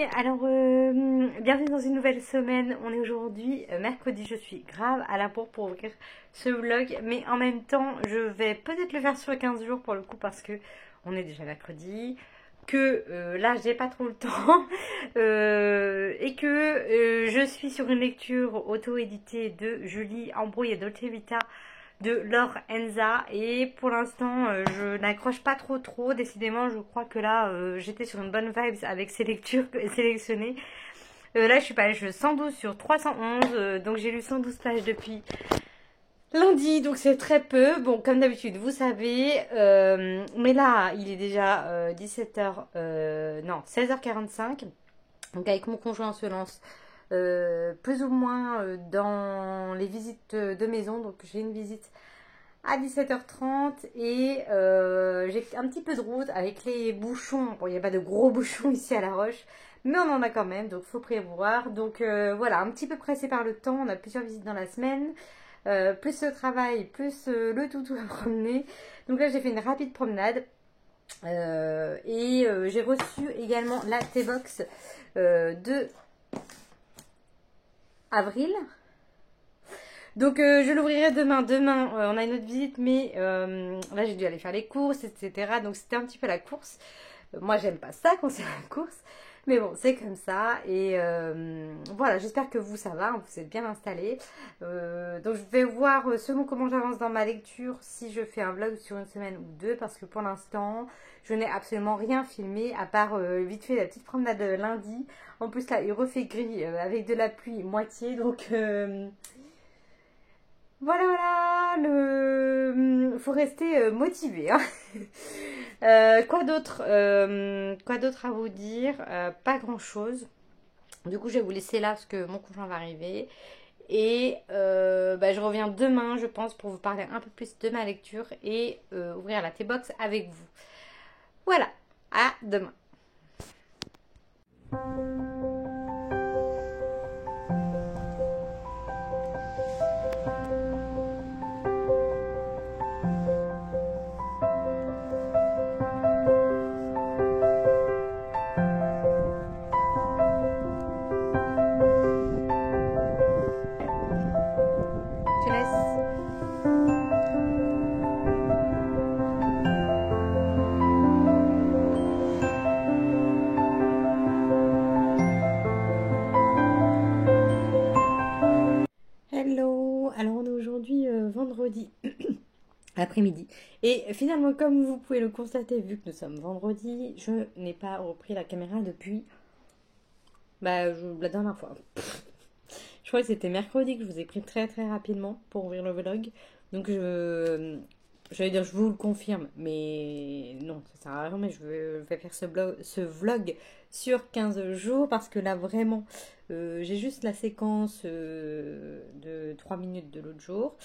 alors bienvenue dans une nouvelle semaine. On est aujourd'hui mercredi, je suis grave à la bourre pour ouvrir ce vlog, mais en même temps je vais peut-être le faire sur 15 jours pour le coup parce que on est déjà mercredi, que là j'ai pas trop le temps et que je suis sur une lecture auto-éditée de Julie Ambrouille et Dolce Vita de Laure Enza, et pour l'instant je n'accroche pas trop. Décidément je crois que là j'étais sur une bonne vibe avec ces lectures sélectionnées. Là je suis pas, je 112 sur 311, donc j'ai lu 112 pages depuis lundi, donc c'est très peu. Bon, comme d'habitude vous savez, mais là il est déjà 17h, non 16h45, donc avec mon conjoint on se lance plus ou moins dans les visites de maison. Donc j'ai une visite à 17h30 et j'ai un petit peu de route avec les bouchons. Bon, il n'y a pas de gros bouchons ici à La Roche, mais on en a quand même, donc faut prévoir. Donc voilà, un petit peu pressé par le temps. On a plusieurs visites dans la semaine, plus le travail, plus le toutou à promener. Donc là j'ai fait une rapide promenade. Et j'ai reçu également la T-Box de avril. Donc je l'ouvrirai demain. Demain on a une autre visite, mais là j'ai dû aller faire les courses, etc. Donc c'était un petit peu la course. Moi j'aime pas ça quand c'est la course, mais bon c'est comme ça. Et voilà, j'espère que vous ça va, vous êtes bien installés. Donc je vais voir selon comment j'avance dans ma lecture si je fais un vlog sur une semaine ou deux, parce que pour l'instant je n'ai absolument rien filmé à part vite fait la petite promenade lundi. En plus là il refait gris avec de la pluie moitié, donc voilà, faut rester motivé, hein. Quoi d'autre à vous dire? Pas grand chose. Du coup je vais vous laisser là parce que mon conjoint va arriver. Et je reviens demain, je pense, pour vous parler un peu plus de ma lecture et ouvrir la T-Box avec vous. Voilà, à demain. Je te laisse. Hello, alors on est aujourd'hui vendredi après-midi. Et finalement, comme vous pouvez le constater, vu que nous sommes vendredi, je n'ai pas repris la caméra depuis la dernière fois. Je crois que c'était mercredi que je vous ai pris très rapidement pour ouvrir le vlog. Donc j'allais dire je vous le confirme, mais non, ça sert à rien. Mais je vais faire ce vlog sur 15 jours parce que là vraiment j'ai juste la séquence de 3 minutes de l'autre jour.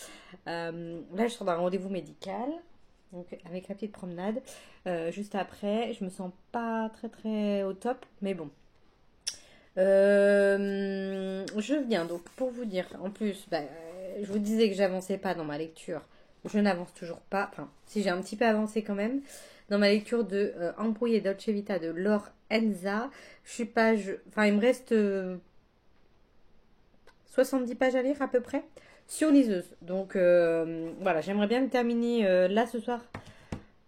Là je sors d'un rendez-vous médical. Donc avec la petite promenade. Juste après, je me sens pas très au top, mais bon. Je viens donc pour vous dire, en plus, je vous disais que j'avançais pas dans ma lecture. Je n'avance toujours pas. Enfin, si j'ai un petit peu avancé quand même dans ma lecture de Ambrouille et Dolce Vita de Laure Enza. Je suis enfin, il me reste 70 pages à lire à peu près sur liseuse. Donc voilà, j'aimerais bien le terminer là ce soir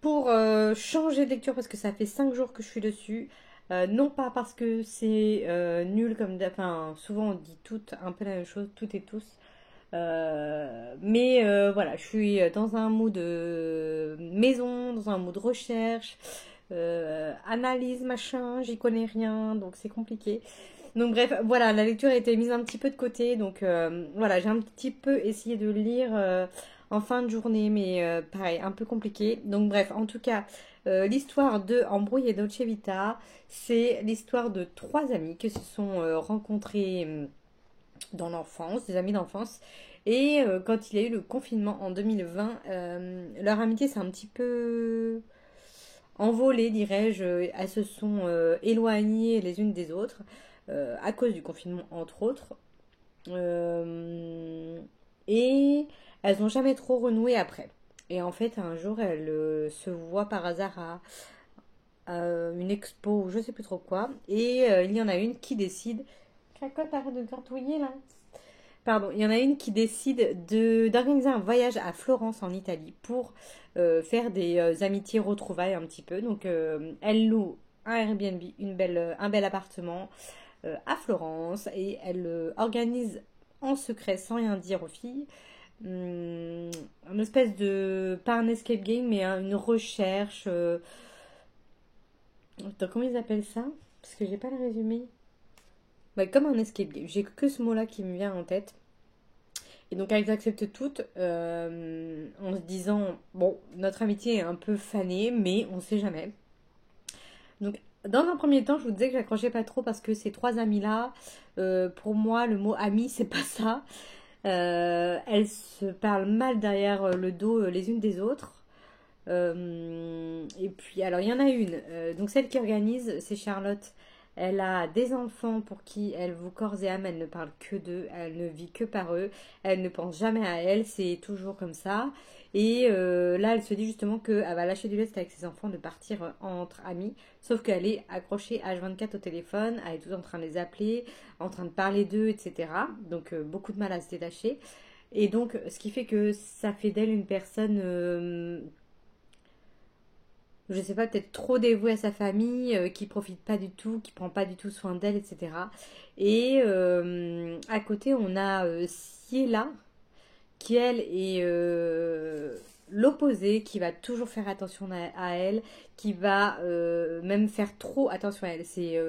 pour changer de lecture parce que ça fait 5 jours que je suis dessus. Non pas parce que c'est nul comme enfin souvent on dit toutes un peu la même chose, toutes et tous. Mais voilà, je suis dans un mood maison, dans un mood recherche, analyse, machin, j'y connais rien, donc c'est compliqué. Donc bref, voilà, la lecture a été mise un petit peu de côté, donc voilà, j'ai un petit peu essayé de lire en fin de journée, mais pareil, un peu compliqué. Donc bref, en tout cas, l'histoire de Ambrouille et Dolce Vita, c'est l'histoire de 3 amis qui se sont rencontrés dans l'enfance, des amis d'enfance. Et quand il y a eu le confinement en 2020, leur amitié s'est un petit peu envolée, dirais-je. Elles se sont éloignées les unes des autres à cause du confinement, entre autres. Et elles n'ont jamais trop renoué après. Et en fait, un jour, elles se voient par hasard une expo ou je sais plus trop quoi. Et il y en a une qui décide. Cracotte, arrête de gratouiller là. Pardon, il y en a une qui décide d'organiser un voyage à Florence en Italie pour faire des amitiés retrouvailles un petit peu. Donc elle loue un Airbnb, un bel appartement à Florence et elle organise en secret sans rien dire aux filles une espèce de, pas un escape game mais une recherche. Attends, comment ils appellent ça? Parce que j'ai pas le résumé. Ouais, comme un escape game. J'ai que ce mot-là qui me vient en tête. Et donc elles acceptent toutes en se disant, bon, notre amitié est un peu fanée, mais on sait jamais. Donc dans un premier temps, je vous disais que j'accrochais pas trop parce que ces trois amis-là, pour moi, le mot ami, c'est pas ça. Elles se parlent mal derrière le dos les unes des autres. Et puis, alors, il y en a une. Donc, celle qui organise, c'est Charlotte. Elle a des enfants pour qui elle voue corps et âme. Elle ne parle que d'eux. Elle ne vit que par eux. Elle ne pense jamais à elle. C'est toujours comme ça. Et là, elle se dit justement qu'elle va lâcher du lest avec ses enfants de partir entre amis. Sauf qu'elle est accrochée H24 au téléphone. Elle est tout en train de les appeler, en train de parler d'eux, etc. Donc, beaucoup de mal à se détacher. Et donc, ce qui fait que ça fait d'elle une personne je sais pas, peut-être trop dévouée à sa famille, qui profite pas du tout, qui prend pas du tout soin d'elle, etc. Et à côté, on a Ciela, qui elle est l'opposé, qui va toujours faire attention à elle, qui va même faire trop attention à elle. C'est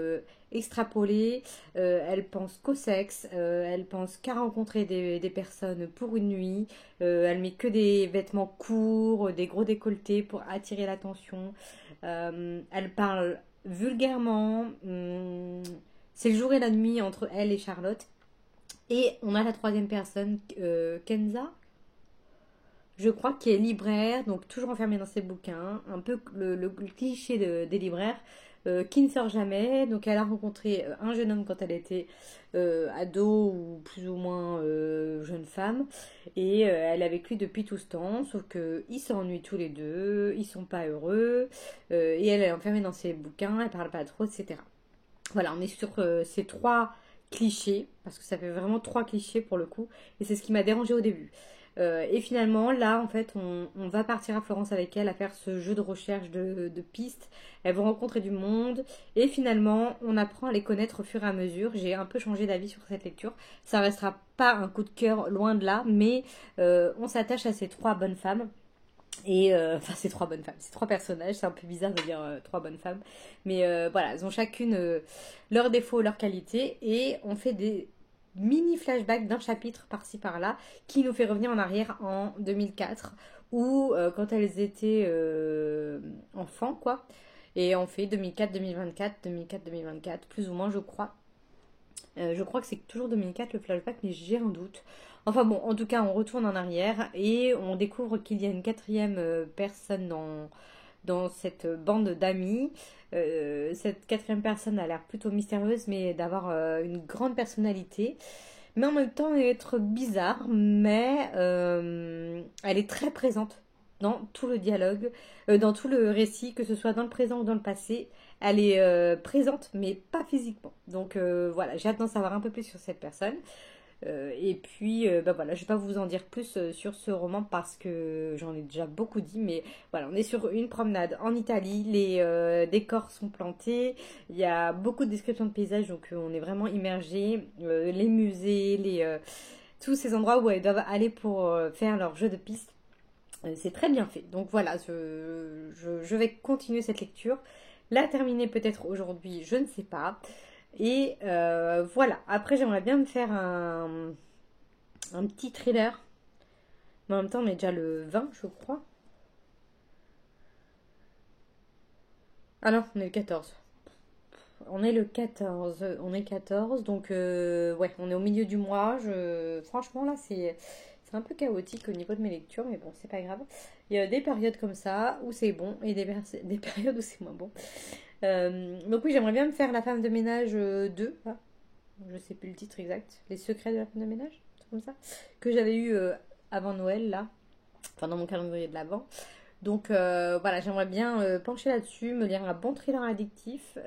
extrapolé, elle pense qu'au sexe, elle pense qu'à rencontrer des personnes pour une nuit, elle met que des vêtements courts, des gros décolletés pour attirer l'attention, elle parle vulgairement, c'est le jour et la nuit entre elle et Charlotte. Et on a la troisième personne, Kenza, je crois, qui est libraire, donc toujours enfermée dans ses bouquins, un peu le cliché des libraires, qui ne sort jamais. Donc elle a rencontré un jeune homme quand elle était ado ou plus ou moins jeune femme, et elle est avec lui depuis tout ce temps, sauf qu'ils s'ennuient tous les deux, ils sont pas heureux, et elle est enfermée dans ses bouquins, elle parle pas trop, etc. Voilà, on est sur ces trois clichés, parce que ça fait vraiment trois clichés pour le coup, et c'est ce qui m'a dérangé au début. Et finalement, là, en fait, on va partir à Florence avec elle à faire ce jeu de recherche de pistes. Elles vont rencontrer du monde. Et finalement, on apprend à les connaître au fur et à mesure. J'ai un peu changé d'avis sur cette lecture. Ça restera pas un coup de cœur, loin de là. Mais on s'attache à ces trois bonnes femmes. Et enfin, ces trois bonnes femmes, ces trois personnages, c'est un peu bizarre de dire trois bonnes femmes, mais voilà, elles ont chacune leurs défauts, leurs qualités, et on fait des mini flashbacks d'un chapitre par-ci par-là qui nous fait revenir en arrière en 2004, où quand elles étaient enfants, quoi, et on fait 2004-2024, 2004-2024, plus ou moins, je crois. Je crois que c'est toujours 2004 le flashback, mais j'ai un doute. Enfin bon, en tout cas, on retourne en arrière et on découvre qu'il y a une quatrième personne dans cette bande d'amis. Cette quatrième personne a l'air plutôt mystérieuse, mais d'avoir une grande personnalité. Mais en même temps, être bizarre, mais elle est très présente dans tout le dialogue, dans tout le récit, que ce soit dans le présent ou dans le passé. Elle est présente, mais pas physiquement. Donc voilà, j'ai hâte d'en savoir un peu plus sur cette personne. Et puis, bah voilà, je vais pas vous en dire plus sur ce roman parce que j'en ai déjà beaucoup dit, mais voilà, on est sur une promenade en Italie, les décors sont plantés, il y a beaucoup de descriptions de paysages, donc on est vraiment immergé. Les musées, tous ces endroits où elles doivent aller pour faire leur jeu de piste, c'est très bien fait. Donc voilà, je vais continuer cette lecture. La terminer peut-être aujourd'hui, je ne sais pas. Et voilà. Après, j'aimerais bien me faire un petit thriller. Mais en même temps, on est déjà le 20, je crois. Ah non, on est le 14. On est le 14. On est 14. Donc, ouais, on est au milieu du mois. Franchement, là, c'est un peu chaotique au niveau de mes lectures. Mais bon, c'est pas grave. Il y a des périodes comme ça où c'est bon et des périodes où c'est moins bon. Donc oui, j'aimerais bien me faire La femme de ménage 2, là. Je sais plus le titre exact, Les secrets de la femme de ménage, un truc comme ça, que j'avais eu avant Noël, là, enfin dans mon calendrier de l'Avent. Donc voilà, j'aimerais bien pencher là-dessus, me lire un bon thriller addictif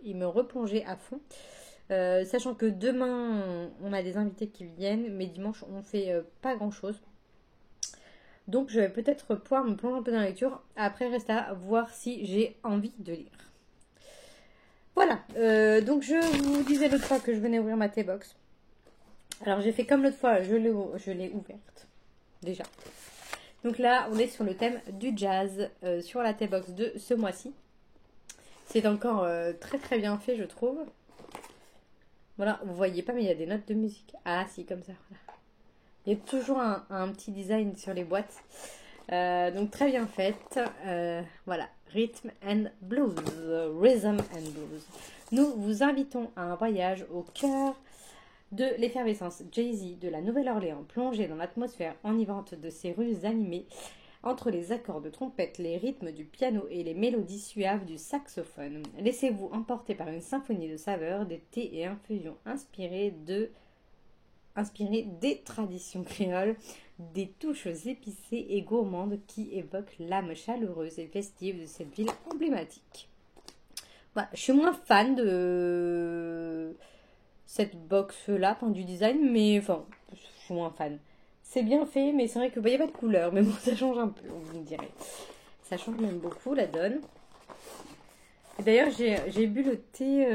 et me replonger à fond. Sachant que demain, on a des invités qui viennent, mais dimanche, on fait pas grand-chose. Donc je vais peut-être pouvoir me plonger un peu dans la lecture. Après, reste à voir si j'ai envie de lire. Voilà, donc je vous disais l'autre fois que je venais ouvrir ma T-Box. Alors j'ai fait comme l'autre fois, je l'ai ouverte déjà. Donc là, on est sur le thème du jazz sur la T-Box de ce mois-ci. C'est encore très très bien fait, je trouve. Voilà, vous voyez pas, mais il y a des notes de musique. Ah si, comme ça. Voilà. Il y a toujours un petit design sur les boîtes. Donc très bien faite. Voilà, Rhythm and Blues. Rhythm and Blues. Nous vous invitons à un voyage au cœur de l'effervescence Jay-Z de la Nouvelle-Orléans, plongé dans l'atmosphère enivrante de ces rues animées, entre les accords de trompette, les rythmes du piano et les mélodies suaves du saxophone. Laissez-vous emporter par une symphonie de saveurs, des thés et infusions inspirées des traditions créoles, des touches épicées et gourmandes qui évoquent l'âme chaleureuse et festive de cette ville emblématique. Voilà, je suis moins fan de cette box-là, du design, mais enfin, je suis moins fan. C'est bien fait, mais c'est vrai que il n'y a pas de couleur, mais bon, ça change un peu, vous me direz. Ça change même beaucoup la donne. Et d'ailleurs, j'ai bu le thé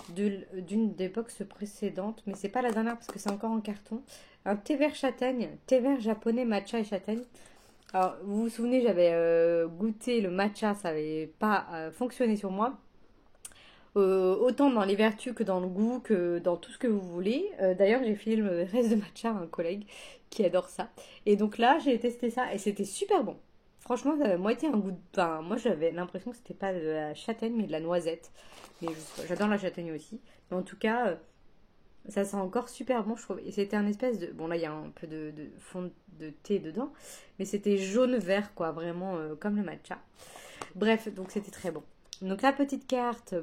d'une des boxes précédentes, mais c'est pas la dernière parce que c'est encore en carton. Un thé vert châtaigne, thé vert japonais matcha et châtaigne. Alors, vous vous souvenez, j'avais goûté le matcha, ça n'avait pas fonctionné sur moi. Autant dans les vertus que dans le goût, que dans tout ce que vous voulez. D'ailleurs, j'ai filé le reste de matcha à un collègue qui adore ça. Et donc là, j'ai testé ça et c'était super bon. Franchement, ça avait moitié un goût de... Enfin, moi, j'avais l'impression que c'était pas de la châtaigne, mais de la noisette. Mais j'adore la châtaigne aussi. Mais en tout cas, ça sent encore super bon, je trouve. Et c'était un espèce de... Bon, là, il y a un peu de fond de thé dedans. Mais c'était jaune-vert, quoi. Vraiment comme le matcha. Bref, donc c'était très bon. Donc la petite carte...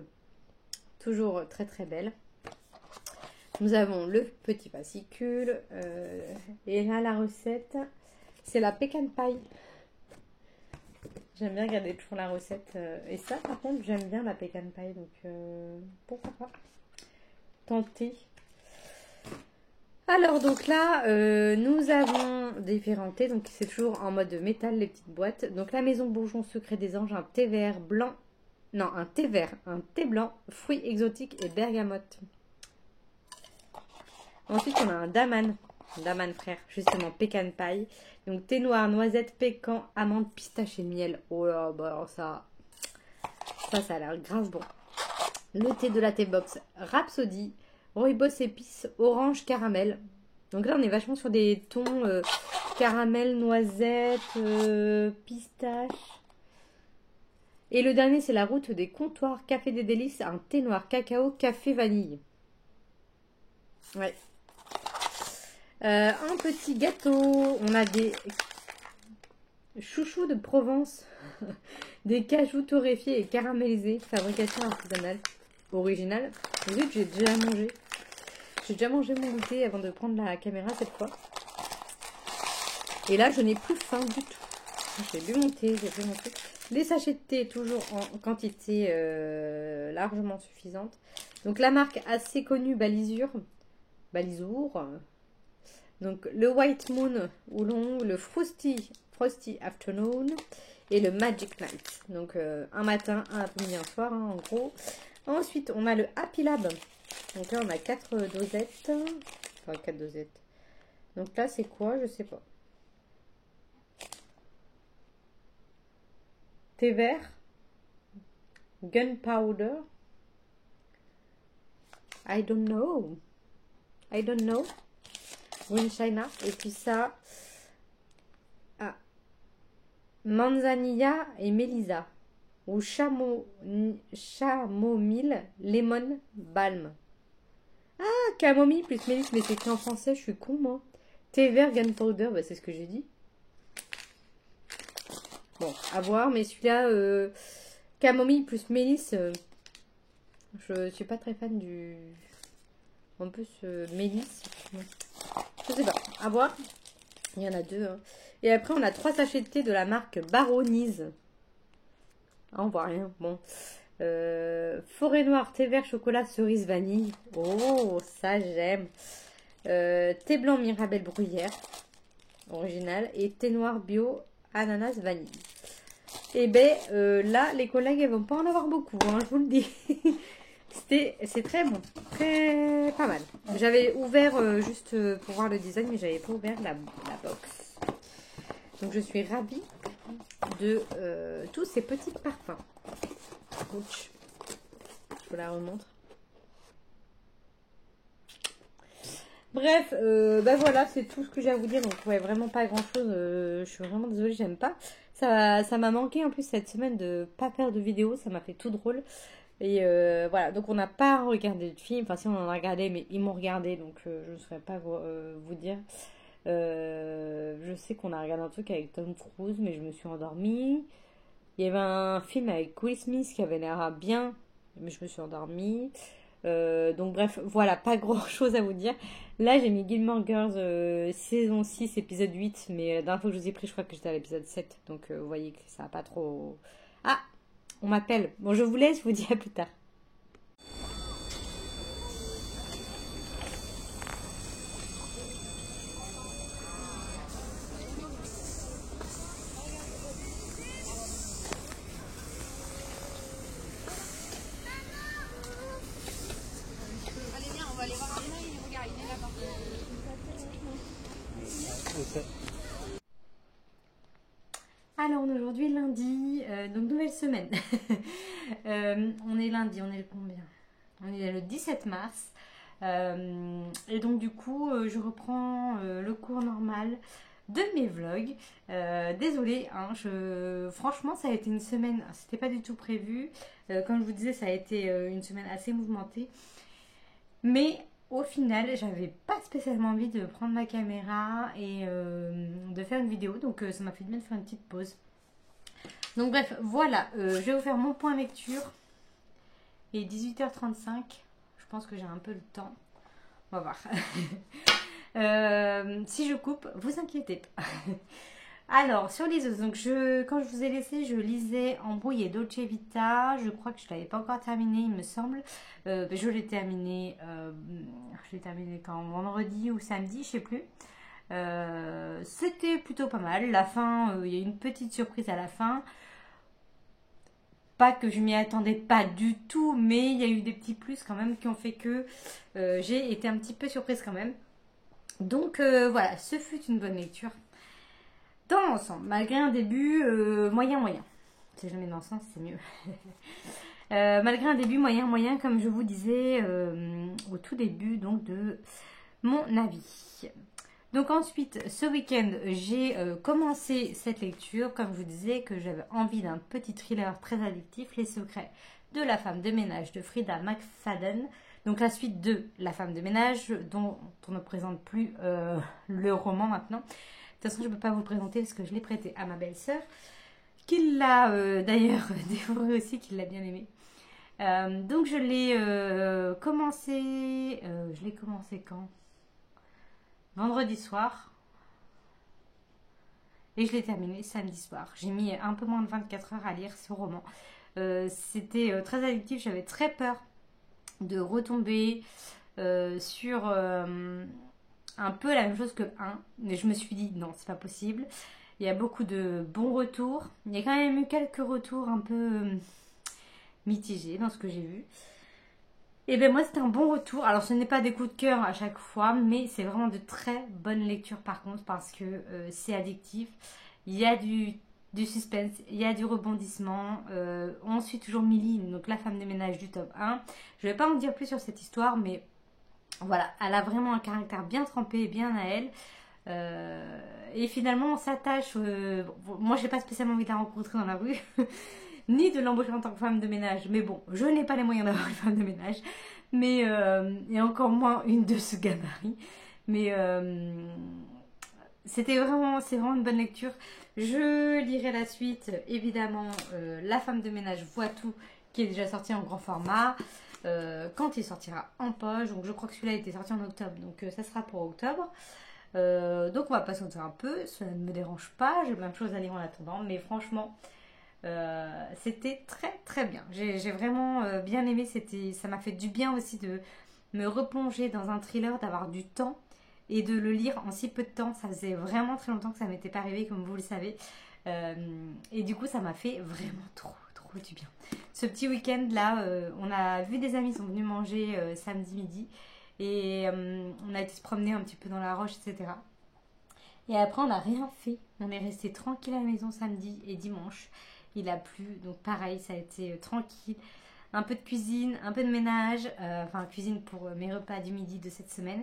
Toujours très très belle. Nous avons le petit fascicule. Et là, la recette, c'est la pecan pie. J'aime bien regarder toujours la recette. Et ça, par contre, j'aime bien la pecan pie. Donc, pourquoi pas tenter. Alors, donc là, nous avons différents thés. Donc, c'est toujours en mode métal, les petites boîtes. Donc, la Maison Bourgeon Secret des Anges, un thé vert blanc. Non, un thé vert, un thé blanc, fruits exotiques et bergamote. Ensuite, on a un daman. Daman frère, justement, pecan pie. Donc, thé noir, noisette, pécan, amande, pistache et miel. Oh là, bah alors ça a l'air grave bon. Le thé de la T-Box, Rhapsody, rooibos épices, orange, caramel. Donc là, on est vachement sur des tons caramel, noisette, pistache. Et le dernier, c'est la route des comptoirs Café des Délices, un thé noir cacao, café vanille. Ouais. Un petit gâteau. On a des chouchous de Provence, des cajous torréfiés et caramélisés, fabrication artisanale, originale. Zut, j'ai déjà mangé. J'ai déjà mangé mon goûter avant de prendre la caméra cette fois. Et là, je n'ai plus faim du tout. J'ai bu mon thé, Les sachets de thé, toujours en quantité largement suffisante. Donc, la marque assez connue, Balizour. Donc, le White Moon Oolong, le Frosty Afternoon et le Magic Night. Donc, un matin, un après-midi, un soir, en gros. Ensuite, on a le Happy Lab. Donc là, on a 4 dosettes. Enfin, 4 dosettes. Donc là, c'est quoi? Je sais pas. Thé vert, gunpowder, I don't know, green china, et puis ça, manzanilla et mélisa, ou chamomile, lemon, balm. Ah, camomille plus mélisse, mais c'est écrit en français, je suis con moi. Thé vert, gunpowder, bah, c'est ce que j'ai dit. Bon, à voir, mais celui-là, camomille plus mélisse, je suis pas très fan du... En plus, mélisse, je sais pas, à voir. Il y en a deux. Hein. Et après, on a 3 sachets de thé de la marque Baronise. Ah, on voit rien. Bon. Forêt noire, thé vert, chocolat, cerise, vanille. Oh, ça j'aime. Thé blanc, mirabelle, bruyère. Original. Et thé noir bio, ananas, vanille. Et ben là, les collègues, elles vont pas en avoir beaucoup, hein, je vous le dis. C'est très bon. Très pas mal. J'avais ouvert juste pour voir le design, mais j'avais pas ouvert la box. Donc je suis ravie de tous ces petits parfums. Ouch. Je vous la remontre. Bref, ben voilà, c'est tout ce que j'ai à vous dire. Donc ouais, vraiment pas grand chose. Je suis vraiment désolée, j'aime pas. Ça m'a manqué en plus cette semaine de pas faire de vidéo. Ça m'a fait tout drôle. Et voilà, donc on n'a pas regardé de film. Enfin si, on en a regardé, mais ils m'ont regardé. Donc je ne saurais pas vous dire. Je sais qu'on a regardé un truc avec Tom Cruise, mais je me suis endormie. Il y avait un film avec Will Smith qui avait l'air bien, mais je me suis endormie. Donc bref, voilà, pas grand chose à vous dire. Là, j'ai mis Gilmore Girls saison 6, épisode 8, mais la dernière fois que je vous ai pris, je crois que j'étais à l'épisode 7. Donc vous voyez que ça n'a pas trop... Ah, on m'appelle. Bon, je vous laisse, je vous dis à plus tard. Alors, on est aujourd'hui lundi, donc nouvelle semaine. On est lundi, on est le combien? On est le 17 mars. Et donc du coup, je reprends le cours normal de mes vlogs. Désolée, hein, franchement, ça a été une semaine, c'était pas du tout prévu. Comme je vous disais, ça a été une semaine assez mouvementée. Mais au final, j'avais pas spécialement envie de prendre ma caméra et de faire une vidéo. Donc ça m'a fait du bien de faire une petite pause. Donc bref, voilà, je vais vous faire mon point lecture. Il est 18h35. Je pense que j'ai un peu le temps. On va voir. Si je coupe, vous inquiétez pas. Alors, sur liseuse, donc quand je vous ai laissé, je lisais Embrouille et Dolce Vita. Je crois que je ne l'avais pas encore terminé, il me semble. Je l'ai terminé quand? Vendredi ou samedi, je sais plus. C'était plutôt pas mal. La fin, il y a une petite surprise à la fin. Pas que je m'y attendais pas du tout, mais il y a eu des petits plus quand même qui ont fait que j'ai été un petit peu surprise quand même. Donc voilà, ce fut une bonne lecture. Dans l'ensemble, malgré un début moyen. Si jamais dans le sens, c'est mieux. Malgré un début moyen, comme je vous disais au tout début donc de mon avis. Donc ensuite, ce week-end, j'ai commencé cette lecture. Comme je vous disais, que j'avais envie d'un petit thriller très addictif, Les secrets de la femme de ménage de Frida McFadden. Donc la suite de La femme de ménage, dont on ne présente plus le roman maintenant. De toute façon, je ne peux pas vous le présenter parce que je l'ai prêté à ma belle-sœur, qui l'a d'ailleurs dévoré aussi, qui l'a bien aimé. Donc je l'ai commencé... je l'ai commencé quand? Vendredi soir. Et je l'ai terminé samedi soir. J'ai mis un peu moins de 24 heures à lire ce roman. C'était très addictif. J'avais très peur de retomber sur un peu la même chose que 1. Mais je me suis dit non, c'est pas possible. Il y a beaucoup de bons retours. Il y a quand même eu quelques retours un peu mitigés dans ce que j'ai vu. Et bien moi c'était un bon retour. Alors ce n'est pas des coups de cœur à chaque fois, mais c'est vraiment de très bonnes lectures par contre, parce que c'est addictif. Il y a du suspense, il y a du rebondissement. On suit toujours Millie, donc la femme de ménage du tome 1. Je ne vais pas en dire plus sur cette histoire, mais voilà, elle a vraiment un caractère bien trempé, bien à elle. Et finalement on s'attache. Moi j'ai pas spécialement envie de la rencontrer dans la rue. Ni de l'embaucher en tant que femme de ménage. Mais bon, je n'ai pas les moyens d'avoir une femme de ménage. Mais, et encore moins une de ce gabarit. Mais c'est vraiment une bonne lecture. Je lirai la suite, évidemment, La femme de ménage voit tout, qui est déjà sorti en grand format. Quand il sortira en poche. Donc je crois que celui-là était sorti en octobre. Donc ça sera pour octobre. Donc on va patienter un peu, cela ne me dérange pas, j'ai plein de choses à lire en attendant, mais franchement, c'était très très bien. J'ai vraiment bien aimé, ça m'a fait du bien aussi de me replonger dans un thriller, d'avoir du temps et de le lire en si peu de temps. Ça faisait vraiment très longtemps que ça m'était pas arrivé, comme vous le savez. Et du coup, ça m'a fait vraiment trop du bien. Ce petit week-end là, on a vu des amis, ils sont venus manger samedi midi. Et on a été se promener un petit peu dans la roche, etc. Et après, on n'a rien fait. On est resté tranquille à la maison samedi et dimanche. Il a plu, donc pareil, ça a été tranquille. Un peu de cuisine, un peu de ménage, enfin cuisine pour mes repas du midi de cette semaine.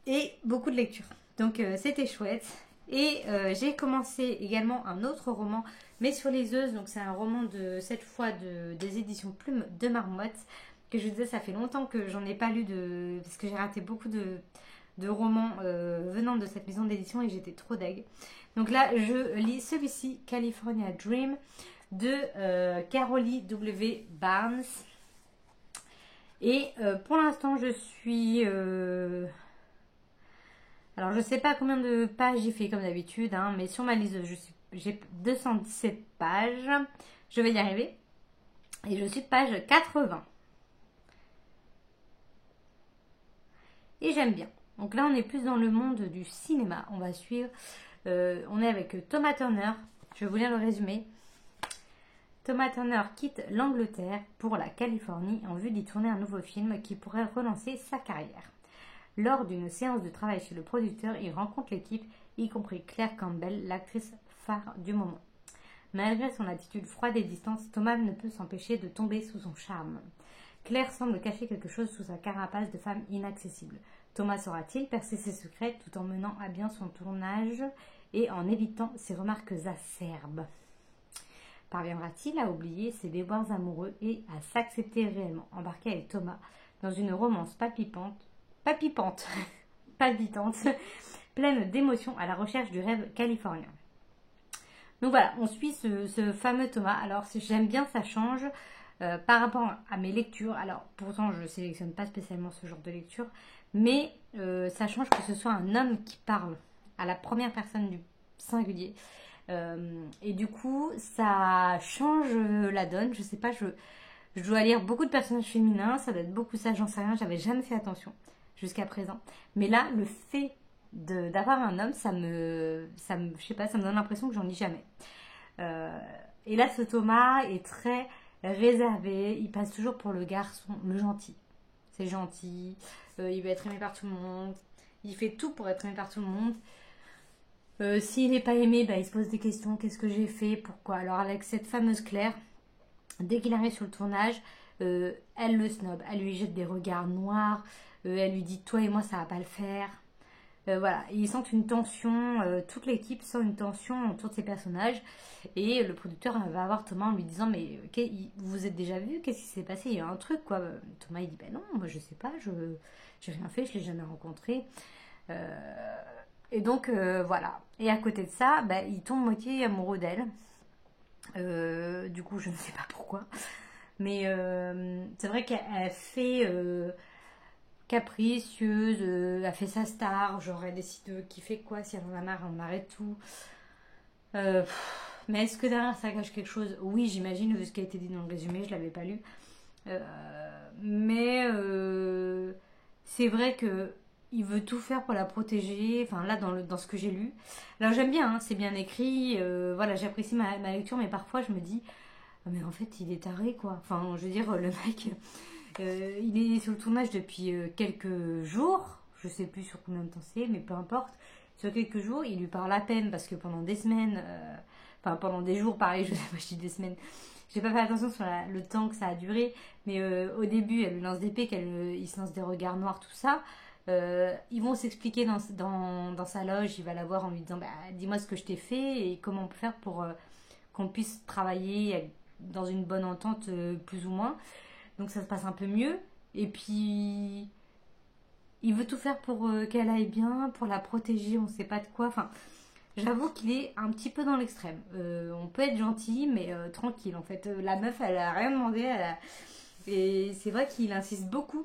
Et beaucoup de lecture. Donc c'était chouette. Et j'ai commencé également un autre roman, mais sur les œufs. Donc c'est un roman de cette fois des éditions Plume de Marmotte. Que je vous disais, ça fait longtemps que j'en ai pas lu parce que j'ai raté beaucoup de romans venant de cette maison d'édition et j'étais trop deg. Donc là, je lis celui-ci, California Dream, de Carolee W. Barnes. Et pour l'instant, je suis... Alors, je sais pas combien de pages j'ai fait comme d'habitude, hein, mais sur ma liste, j'ai 217 pages. Je vais y arriver. Et je suis page 80. Et j'aime bien. Donc là, on est plus dans le monde du cinéma. On va suivre. On est avec Thomas Turner. Je vais vous lire le résumé. Thomas Turner quitte l'Angleterre pour la Californie en vue d'y tourner un nouveau film qui pourrait relancer sa carrière. Lors d'une séance de travail chez le producteur, il rencontre l'équipe, y compris Claire Campbell, l'actrice phare du moment. Malgré son attitude froide et distante, Thomas ne peut s'empêcher de tomber sous son charme. Claire semble cacher quelque chose sous sa carapace de femme inaccessible. Thomas saura-t-il percer ses secrets tout en menant à bien son tournage et en évitant ses remarques acerbes? Parviendra-t-il à oublier ses déboires amoureux et à s'accepter réellement? Embarqué avec Thomas dans une romance palpitante, pleine d'émotions à la recherche du rêve californien. Donc voilà, on suit ce fameux Thomas. Alors j'aime bien, ça change. Par rapport à mes lectures, alors pourtant je ne sélectionne pas spécialement ce genre de lecture, mais ça change que ce soit un homme qui parle à la première personne du singulier. Et du coup, ça change la donne. Je sais pas, je dois lire beaucoup de personnages féminins, ça doit être beaucoup ça, j'en sais rien, j'avais jamais fait attention jusqu'à présent. Mais là, le fait d'avoir un homme, je sais pas, ça me donne l'impression que j'en lis jamais. Et là, ce Thomas est très réservé, il passe toujours pour le garçon, le gentil. C'est gentil, il veut être aimé par tout le monde, il fait tout pour être aimé par tout le monde. S'il n'est pas aimé, bah, il se pose des questions, qu'est-ce que j'ai fait, pourquoi. Alors avec cette fameuse Claire, dès qu'il arrive sur le tournage, elle le snob, elle lui jette des regards noirs, elle lui dit toi et moi ça va pas le faire. Voilà, ils sentent une tension, toute l'équipe sent une tension autour de ces personnages. Et le producteur va voir Thomas en lui disant mais vous vous êtes déjà vu, qu'est-ce qui s'est passé, il y a un truc quoi. Thomas il dit ben non, moi je sais pas, j'ai rien fait, je l'ai jamais rencontré. Et donc voilà. Et à côté de ça, il tombe moitié amoureux d'elle. Du coup je ne sais pas pourquoi. Mais c'est vrai qu'elle fait... capricieuse, elle fait sa star, genre elle décide de kiffer quoi, si elle en a marre, on arrête tout. Mais est-ce que derrière ça cache quelque chose? Oui, j'imagine, vu ce qui a été dit dans le résumé, je l'avais pas lu. Mais c'est vrai que il veut tout faire pour la protéger, enfin là dans ce que j'ai lu. Alors j'aime bien, hein, c'est bien écrit, voilà, j'apprécie ma lecture, mais parfois je me dis, ah, mais en fait il est taré quoi. Enfin, je veux dire, le mec... il est sur le tournage depuis quelques jours, je sais plus sur combien de temps c'est, mais peu importe. Sur quelques jours, il lui parle à peine parce que pendant des semaines, enfin pendant des jours, pareil, je sais pas, je dis des semaines, j'ai pas fait attention sur le temps que ça a duré, mais au début, elle lui lance des pics, il se lance des regards noirs, tout ça. Ils vont s'expliquer dans sa loge, il va la voir en lui disant dis-moi ce que je t'ai fait et comment on peut faire pour qu'on puisse travailler dans une bonne entente, plus ou moins. Donc ça se passe un peu mieux. Et puis, il veut tout faire pour qu'elle aille bien, pour la protéger, on sait pas de quoi. Enfin, j'avoue qu'il est un petit peu dans l'extrême. On peut être gentil, mais tranquille. En fait, la meuf, elle a rien demandé. Et c'est vrai qu'il insiste beaucoup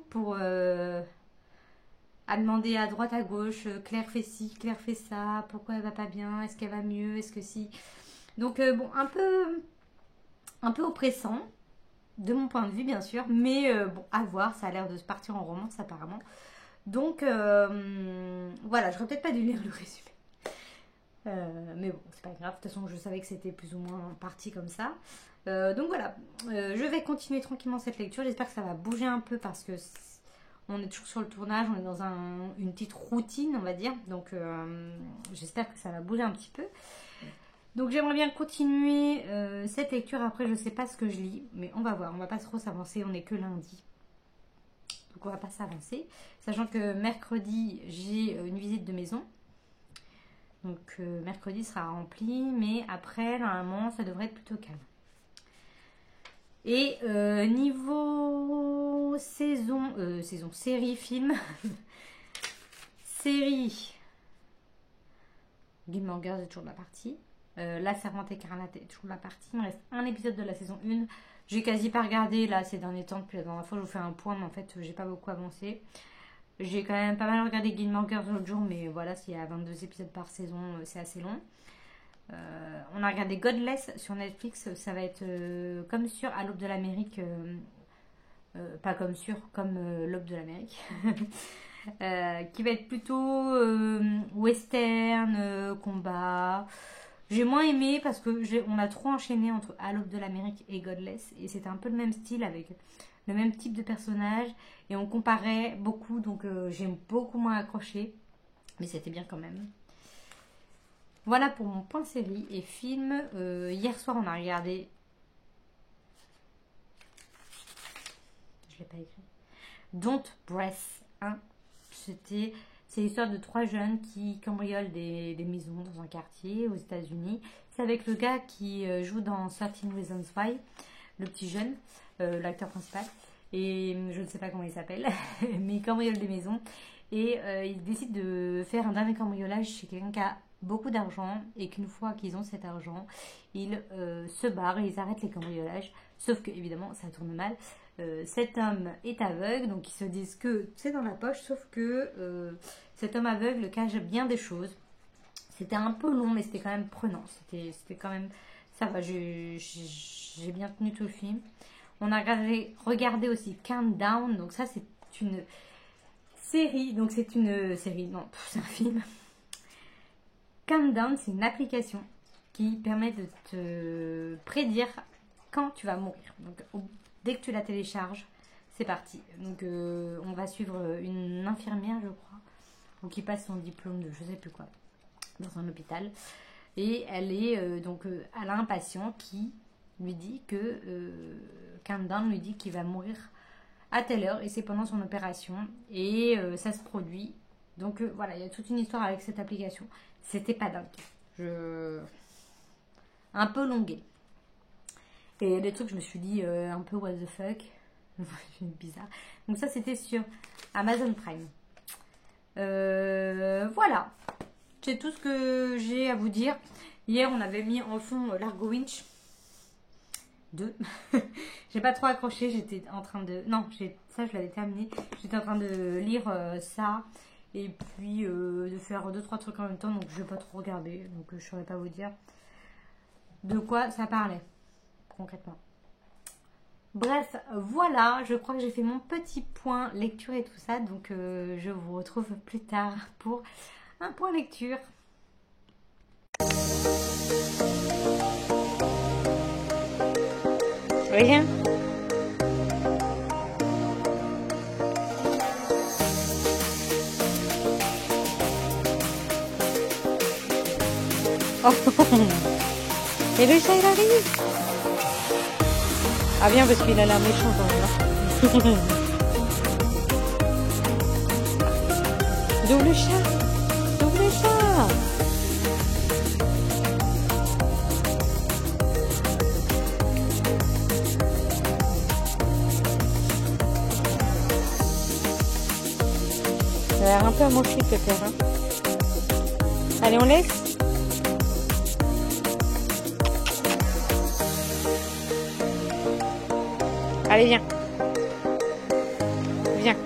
à demander à droite, à gauche, Claire fait ci, Claire fait ça, pourquoi elle va pas bien, est-ce qu'elle va mieux, est-ce que si. Donc bon, un peu oppressant, de mon point de vue bien sûr, mais bon, à voir, ça a l'air de se partir en romance apparemment. Donc voilà, j'aurais peut-être pas dû lire le résumé. Mais bon, c'est pas grave, de toute façon je savais que c'était plus ou moins parti comme ça. Donc voilà, je vais continuer tranquillement cette lecture, j'espère que ça va bouger un peu parce que on est toujours sur le tournage, on est dans une petite routine on va dire, donc j'espère que ça va bouger un petit peu. Donc j'aimerais bien continuer cette lecture, après je sais pas ce que je lis, mais on va voir, on va pas trop s'avancer, on est que lundi. Donc on va pas s'avancer, sachant que mercredi j'ai une visite de maison. Donc mercredi sera rempli, mais après, normalement, ça devrait être plutôt calme. Et niveau série, film, série, Gilmore Girls est toujours de la partie. La Servante écarlate est toujours de la partie. Il me reste un épisode de la saison 1. J'ai quasi pas regardé là ces derniers temps, depuis la dernière fois je vous fais un point, mais en fait j'ai pas beaucoup avancé. J'ai quand même pas mal regardé Gilmore Girls l'autre jour, mais voilà, s'il y a 22 épisodes par saison, c'est assez long. On a regardé Godless sur Netflix, ça va être comme sur À l'aube de l'Amérique, pas comme sur, comme l'aube de l'Amérique, qui va être plutôt western, combat. J'ai moins aimé parce que on a trop enchaîné entre À l'aube de l'Amérique et Godless, et c'était un peu le même style avec le même type de personnage et on comparait beaucoup, donc j'ai beaucoup moins accroché, mais c'était bien quand même. Voilà pour mon point série et film. Hier soir on a regardé, je l'ai pas écrit, Don't Breath 1. C'est l'histoire de 3 jeunes qui cambriolent des maisons dans un quartier aux États-Unis. C'est avec le gars qui joue dans 13 Reasons Why, le petit jeune, l'acteur principal. Et je ne sais pas comment il s'appelle, mais il cambriole des maisons. Et il décide de faire un dernier cambriolage chez quelqu'un qui a beaucoup d'argent. Et qu'une fois qu'ils ont cet argent, ils se barrent et ils arrêtent les cambriolages. Sauf que, évidemment, ça tourne mal. Cet homme est aveugle, donc ils se disent que c'est dans la poche. Sauf que cet homme aveugle cache bien des choses. C'était un peu long, mais c'était quand même prenant. C'était quand même... Ça va, j'ai bien tenu tout le film. On a regardé aussi Countdown, donc ça c'est une série, donc c'est une série, non, c'est un film. Countdown, c'est une application qui permet de te prédire quand tu vas mourir. Donc dès que tu la télécharges, c'est parti. Donc on va suivre une infirmière, je crois, ou qui passe son diplôme de je sais plus quoi, dans un hôpital. Et elle a un patient qui lui dit que Countdown lui dit qu'il va mourir à telle heure et c'est pendant son opération et ça se produit. Donc voilà, il y a toute une histoire avec cette application. C'était pas dingue. Un peu longué. Et il y a des trucs, je me suis dit un peu what the fuck. Bizarre. Donc ça, c'était sur Amazon Prime. Voilà. C'est tout ce que j'ai à vous dire. Hier, on avait mis en fond Largo Winch 2. J'ai pas trop accroché. J'étais en train de... Non, ça, je l'avais terminé. J'étais en train de lire ça. Et puis de faire 2-3 trucs en même temps. Donc, je vais pas trop regarder. Donc, je saurais pas vous dire de quoi ça parlait, concrètement. Bref, voilà. Je crois que j'ai fait mon petit point lecture et tout ça. Donc, je vous retrouve plus tard pour un point lecture. Rien. Oh. Et le chat il arrive. Ah bien parce qu'il a l'air méchant quand même. Double chat. Double chat. Ça a l'air un peu amoché ce père. Hein. Allez, on laisse. Allez, viens. Viens.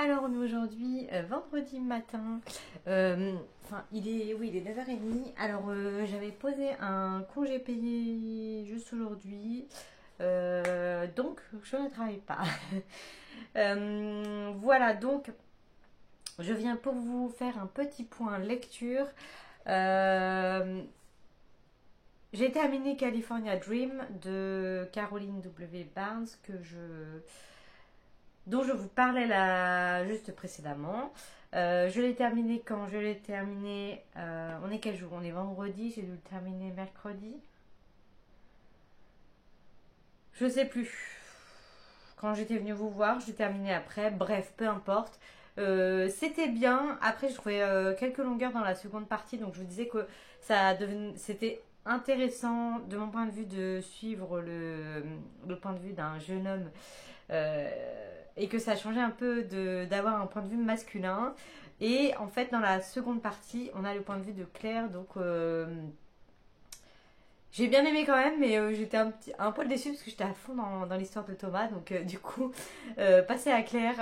Alors on est aujourd'hui vendredi matin, il est 9h30. Alors j'avais posé un congé payé juste aujourd'hui, donc je ne travaille pas. Voilà, donc je viens pour vous faire un petit point lecture. Euh, j'ai terminé California Dream de Caroline W. Barnes dont je vous parlais là juste précédemment. Je l'ai terminé quand je l'ai terminé. On est quel jour? On est vendredi. J'ai dû le terminer mercredi. Je sais plus. Quand j'étais venue vous voir, je l'ai terminé après. Bref, peu importe. C'était bien. Après, je trouvais quelques longueurs dans la seconde partie. Donc, je vous disais que c'était intéressant de mon point de vue de suivre le point de vue d'un jeune homme euh, et que ça changeait un peu d'avoir un point de vue masculin. Et en fait, dans la seconde partie, on a le point de vue de Claire. Donc, j'ai bien aimé quand même, mais j'étais un poil déçue parce que j'étais à fond dans l'histoire de Thomas. Donc, du coup, passer à Claire,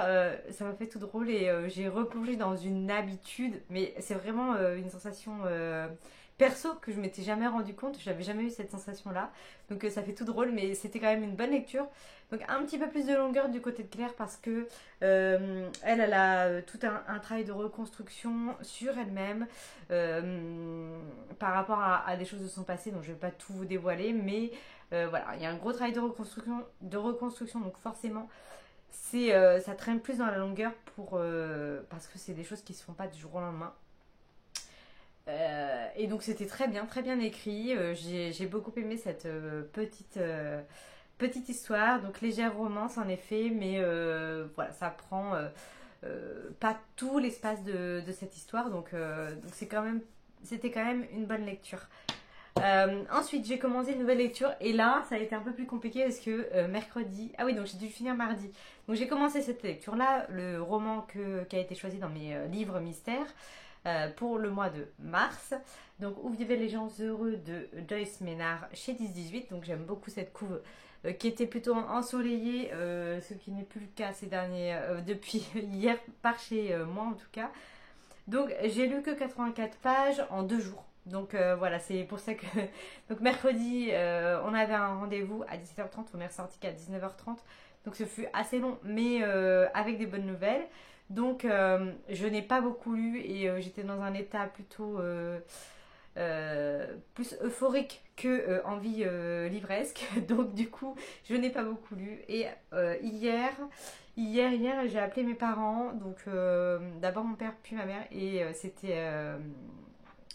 ça m'a fait tout drôle et j'ai replongé dans une habitude. Mais c'est vraiment une sensation perso que je m'étais jamais rendu compte. J'avais jamais eu cette sensation-là. Donc, ça fait tout drôle, mais c'était quand même une bonne lecture. Donc, un petit peu plus de longueur du côté de Claire parce que elle a tout un travail de reconstruction sur elle-même par rapport à des choses de son passé, donc je ne vais pas tout vous dévoiler, mais voilà, il y a un gros travail de reconstruction, donc forcément, ça traîne plus dans la longueur parce que c'est des choses qui ne se font pas du jour au lendemain. Et donc c'était très bien écrit. J'ai beaucoup aimé cette petite histoire, donc légère romance en effet, mais voilà, ça prend pas tout l'espace de cette histoire, donc c'était quand même une bonne lecture. Ensuite, j'ai commencé une nouvelle lecture et là, ça a été un peu plus compliqué parce que mercredi. Ah oui, donc j'ai dû finir mardi. Donc j'ai commencé cette lecture-là, le roman qui a été choisi dans mes livres mystères pour le mois de mars. Donc, Où vivaient les gens heureux de Joyce Maynard chez 10-18. Donc, j'aime beaucoup cette couve qui était plutôt ensoleillée, ce qui n'est plus le cas depuis hier, par chez moi en tout cas. Donc, j'ai lu que 84 pages en 2 jours. Donc voilà, c'est pour ça que. Donc mercredi, on avait un rendez-vous à 17h30, on est ressorti qu'à 19h30. Donc ce fut assez long, mais avec des bonnes nouvelles. Donc je n'ai pas beaucoup lu et j'étais dans un état plutôt plus euphorique que envie livresque. Donc du coup, je n'ai pas beaucoup lu. Et hier, j'ai appelé mes parents. Donc d'abord mon père puis ma mère et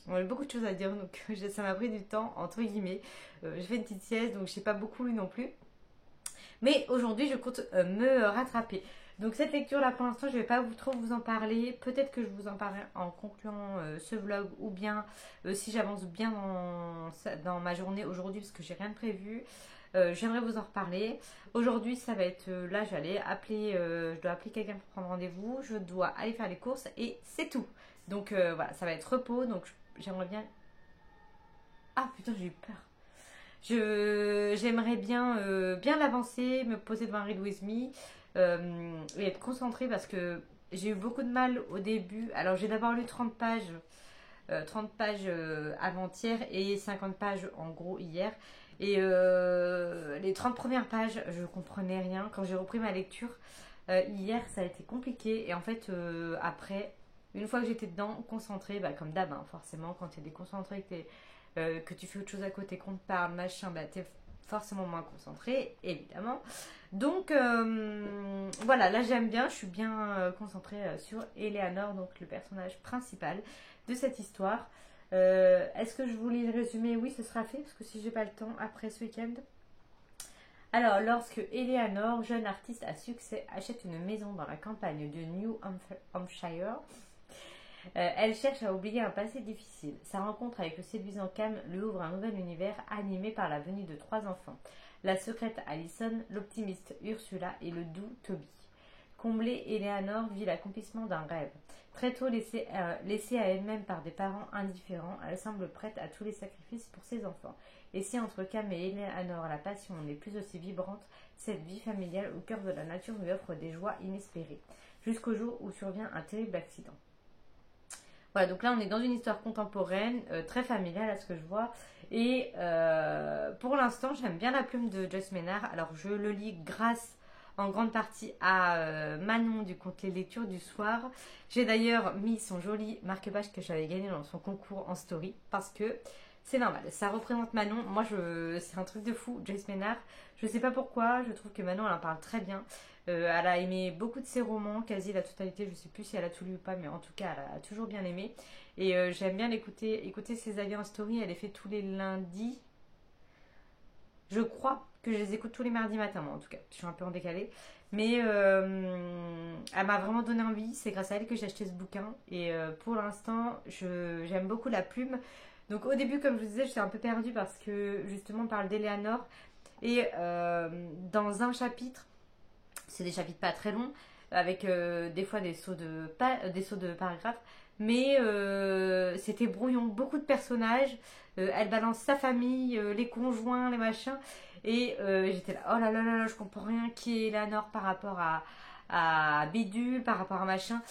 on avait beaucoup de choses à dire, donc ça m'a pris du temps, entre guillemets. J'ai fait une petite sieste, donc je n'ai pas beaucoup lu non plus. Mais aujourd'hui, je compte me rattraper. Donc cette lecture-là, pour l'instant, je ne vais pas trop vous en parler. Peut-être que je vous en parlerai en concluant ce vlog, ou bien si j'avance bien dans ma journée aujourd'hui, parce que j'ai rien de prévu. J'aimerais vous en reparler. Aujourd'hui, ça va être là, je dois appeler quelqu'un pour prendre rendez-vous. Je dois aller faire les courses et c'est tout. Donc voilà, ça va être repos. Donc j'aimerais bien. Ah putain, j'ai eu peur. J'aimerais bien l'avancer, me poser devant un Read With Me et être concentrée parce que j'ai eu beaucoup de mal au début. Alors j'ai d'abord lu 30 pages, 30 pages avant-hier et 50 pages en gros hier. Et les 30 premières pages, je comprenais rien. Quand j'ai repris ma lecture, hier, ça a été compliqué. Et en fait, après, une fois que j'étais dedans, concentrée, bah, comme d'hab, hein, forcément, quand tu es déconcentré, que tu fais autre chose à côté, qu'on te parle, machin, bah, tu es forcément moins concentré, évidemment. Donc, voilà, là, j'aime bien. Je suis bien concentrée sur Eleanor, donc le personnage principal de cette histoire. Est-ce que je vous lis le résumé? Oui, ce sera fait, parce que si j'ai pas le temps après ce week-end. Alors, lorsque Eleanor, jeune artiste à succès, achète une maison dans la campagne de New Hampshire, elle cherche à oublier un passé difficile. Sa rencontre avec le séduisant Cam lui ouvre un nouvel univers animé par la venue de 3 enfants. La secrète Allison, l'optimiste Ursula et le doux Toby. Comblée, Eleanor vit l'accomplissement d'un rêve. Très tôt laissée à elle-même par des parents indifférents, elle semble prête à tous les sacrifices pour ses enfants. Et si entre Cam et Eleanor la passion n'est plus aussi vibrante, cette vie familiale au cœur de la nature lui offre des joies inespérées, jusqu'au jour où survient un terrible accident. Voilà, donc là on est dans une histoire contemporaine, très familiale à ce que je vois. Et pour l'instant, j'aime bien la plume de Joyce Maynard. Alors je le lis grâce en grande partie à Manon du compte Les Lectures du Soir. J'ai d'ailleurs mis son joli marque-page que j'avais gagné dans son concours en story parce que c'est normal, ça représente Manon. Moi, c'est un truc de fou, Joyce Maynard. Je sais pas pourquoi, je trouve que Manon, elle en parle très bien. Elle a aimé beaucoup de ses romans, quasi la totalité. Je sais plus si elle a tout lu ou pas, mais en tout cas, elle a toujours bien aimé. Et j'aime bien écouter ses avis en story. Elle les fait tous les lundis. Je crois que je les écoute tous les mardis matin, moi en tout cas. Je suis un peu en décalé. Mais elle m'a vraiment donné envie. C'est grâce à elle que j'ai acheté ce bouquin. Et pour l'instant, j'aime beaucoup la plume. Donc au début, comme je vous disais, j'étais un peu perdue parce que justement on parle d'Eleanor. Et dans un chapitre, c'est des chapitres pas très longs, avec des fois des sauts de paragraphes. Mais c'était brouillon, beaucoup de personnages. Elle balance sa famille, les conjoints, les machins. Et j'étais là, oh là là là là, je comprends rien. Qui est Eleanor par rapport à Bédule, par rapport à machin.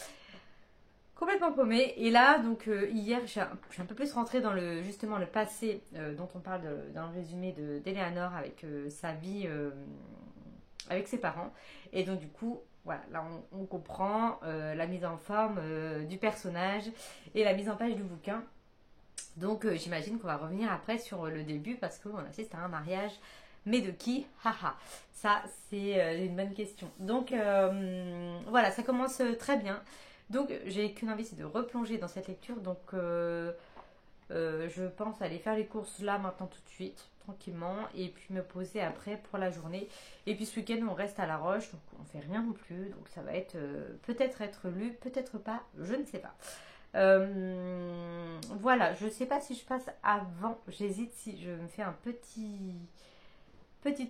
Complètement paumée. Et là, donc hier, je suis un peu plus rentrée dans justement le passé dont on parle dans le résumé d'Eleanor avec sa vie avec ses parents. Et donc du coup, voilà, là on comprend la mise en forme du personnage et la mise en page du bouquin. Donc j'imagine qu'on va revenir après sur le début parce qu'on assiste à un mariage. Mais de qui? Haha. Ça, c'est une bonne question. Donc voilà, ça commence très bien. Donc j'ai qu'une envie, c'est de replonger dans cette lecture. Donc je pense aller faire les courses là maintenant tout de suite, tranquillement, et puis me poser après pour la journée. Et puis ce week-end on reste à La Roche, donc on fait rien non plus. Donc ça va être peut-être être lu, peut-être pas, je ne sais pas. Voilà, je sais pas si je passe avant. J'hésite si je me fais un petit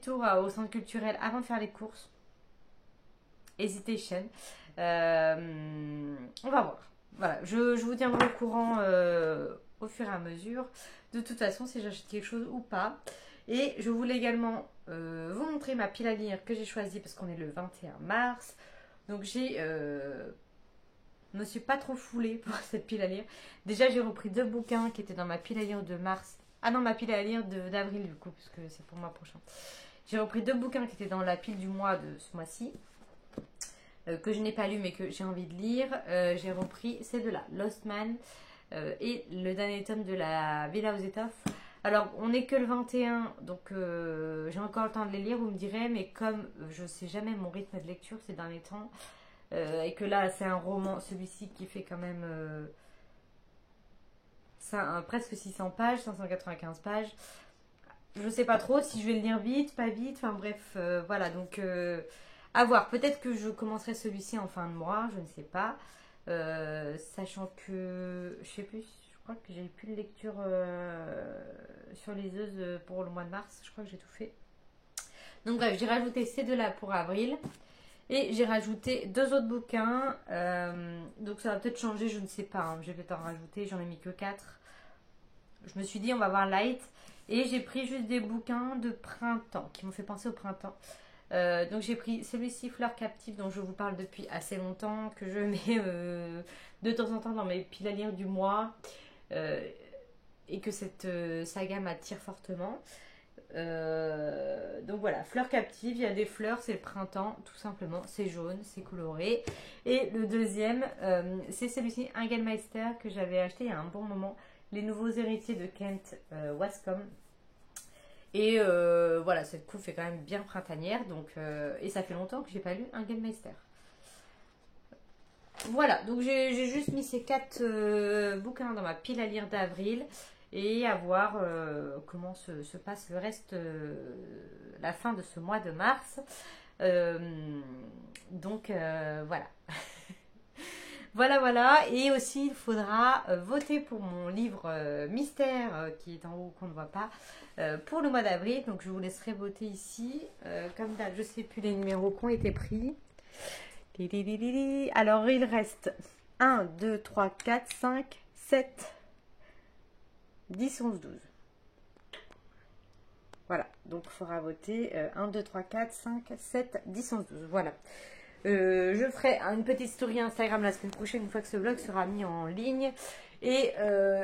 tour au centre culturel avant de faire les courses. Hesitation. On va voir. Voilà, je vous tiendrai au courant au fur et à mesure. De toute façon, si j'achète quelque chose ou pas. Et je voulais également vous montrer ma pile à lire que j'ai choisie parce qu'on est le 21 mars. Donc me suis pas trop foulée pour cette pile à lire. Déjà, j'ai repris 2 bouquins qui étaient dans ma pile à lire de mars. Ah non, ma pile à lire d'avril du coup, parce que c'est pour le mois prochain. J'ai repris 2 bouquins qui étaient dans la pile du mois de ce mois-ci. Que je n'ai pas lu mais que j'ai envie de lire. J'ai repris ces deux-là, Lost Man et le dernier tome de la Villa aux Étoffes. Alors, on n'est que le 21, donc j'ai encore le temps de les lire, vous me direz, mais comme je ne sais jamais mon rythme de lecture ces derniers temps, et que là, c'est un roman, celui-ci qui fait quand même presque 600 pages, 595 pages. Je ne sais pas trop si je vais le lire vite, pas vite, enfin bref, voilà, donc à voir. Peut-être que je commencerai celui-ci en fin de mois, je ne sais pas. Sachant que, je sais plus, je crois que j'ai plus de lecture sur les œufs pour le mois de mars. Je crois que j'ai tout fait. Donc bref, j'ai rajouté ces deux-là pour avril. Et j'ai rajouté 2 autres bouquins. Donc ça va peut-être changer, je ne sais pas. Je vais peut-être en rajouter, j'en ai mis que 4. Je me suis dit, on va voir light. Et j'ai pris juste des bouquins de printemps qui m'ont fait penser au printemps. Donc j'ai pris celui-ci, Fleur Captive, dont je vous parle depuis assez longtemps, que je mets de temps en temps dans mes piles à lire du mois, et que cette saga m'attire fortement. Donc voilà, Fleur Captive, il y a des fleurs, c'est le printemps, tout simplement, c'est jaune, c'est coloré. Et le deuxième, c'est celui-ci, Engelmeister, que j'avais acheté il y a un bon moment, Les Nouveaux Héritiers de Kent Wascombe. Et voilà, cette couve est quand même bien printanière. Donc, et ça fait longtemps que j'ai pas lu Engelmeister. Voilà, donc j'ai juste mis ces 4 bouquins dans ma pile à lire d'avril. Et à voir comment se passe le reste, la fin de ce mois de mars. Donc voilà. Voilà. Et aussi, il faudra voter pour mon livre mystère qui est en haut, qu'on ne voit pas, pour le mois d'avril. Donc, je vous laisserai voter ici. Comme d'hab, je ne sais plus les numéros qui ont été pris. Alors, il reste 1, 2, 3, 4, 5, 7, 10, 11, 12. Voilà, donc il faudra voter 1, 2, 3, 4, 5, 7, 10, 11, 12. Voilà. Je ferai une petite story Instagram la semaine prochaine, une fois que ce vlog sera mis en ligne. Et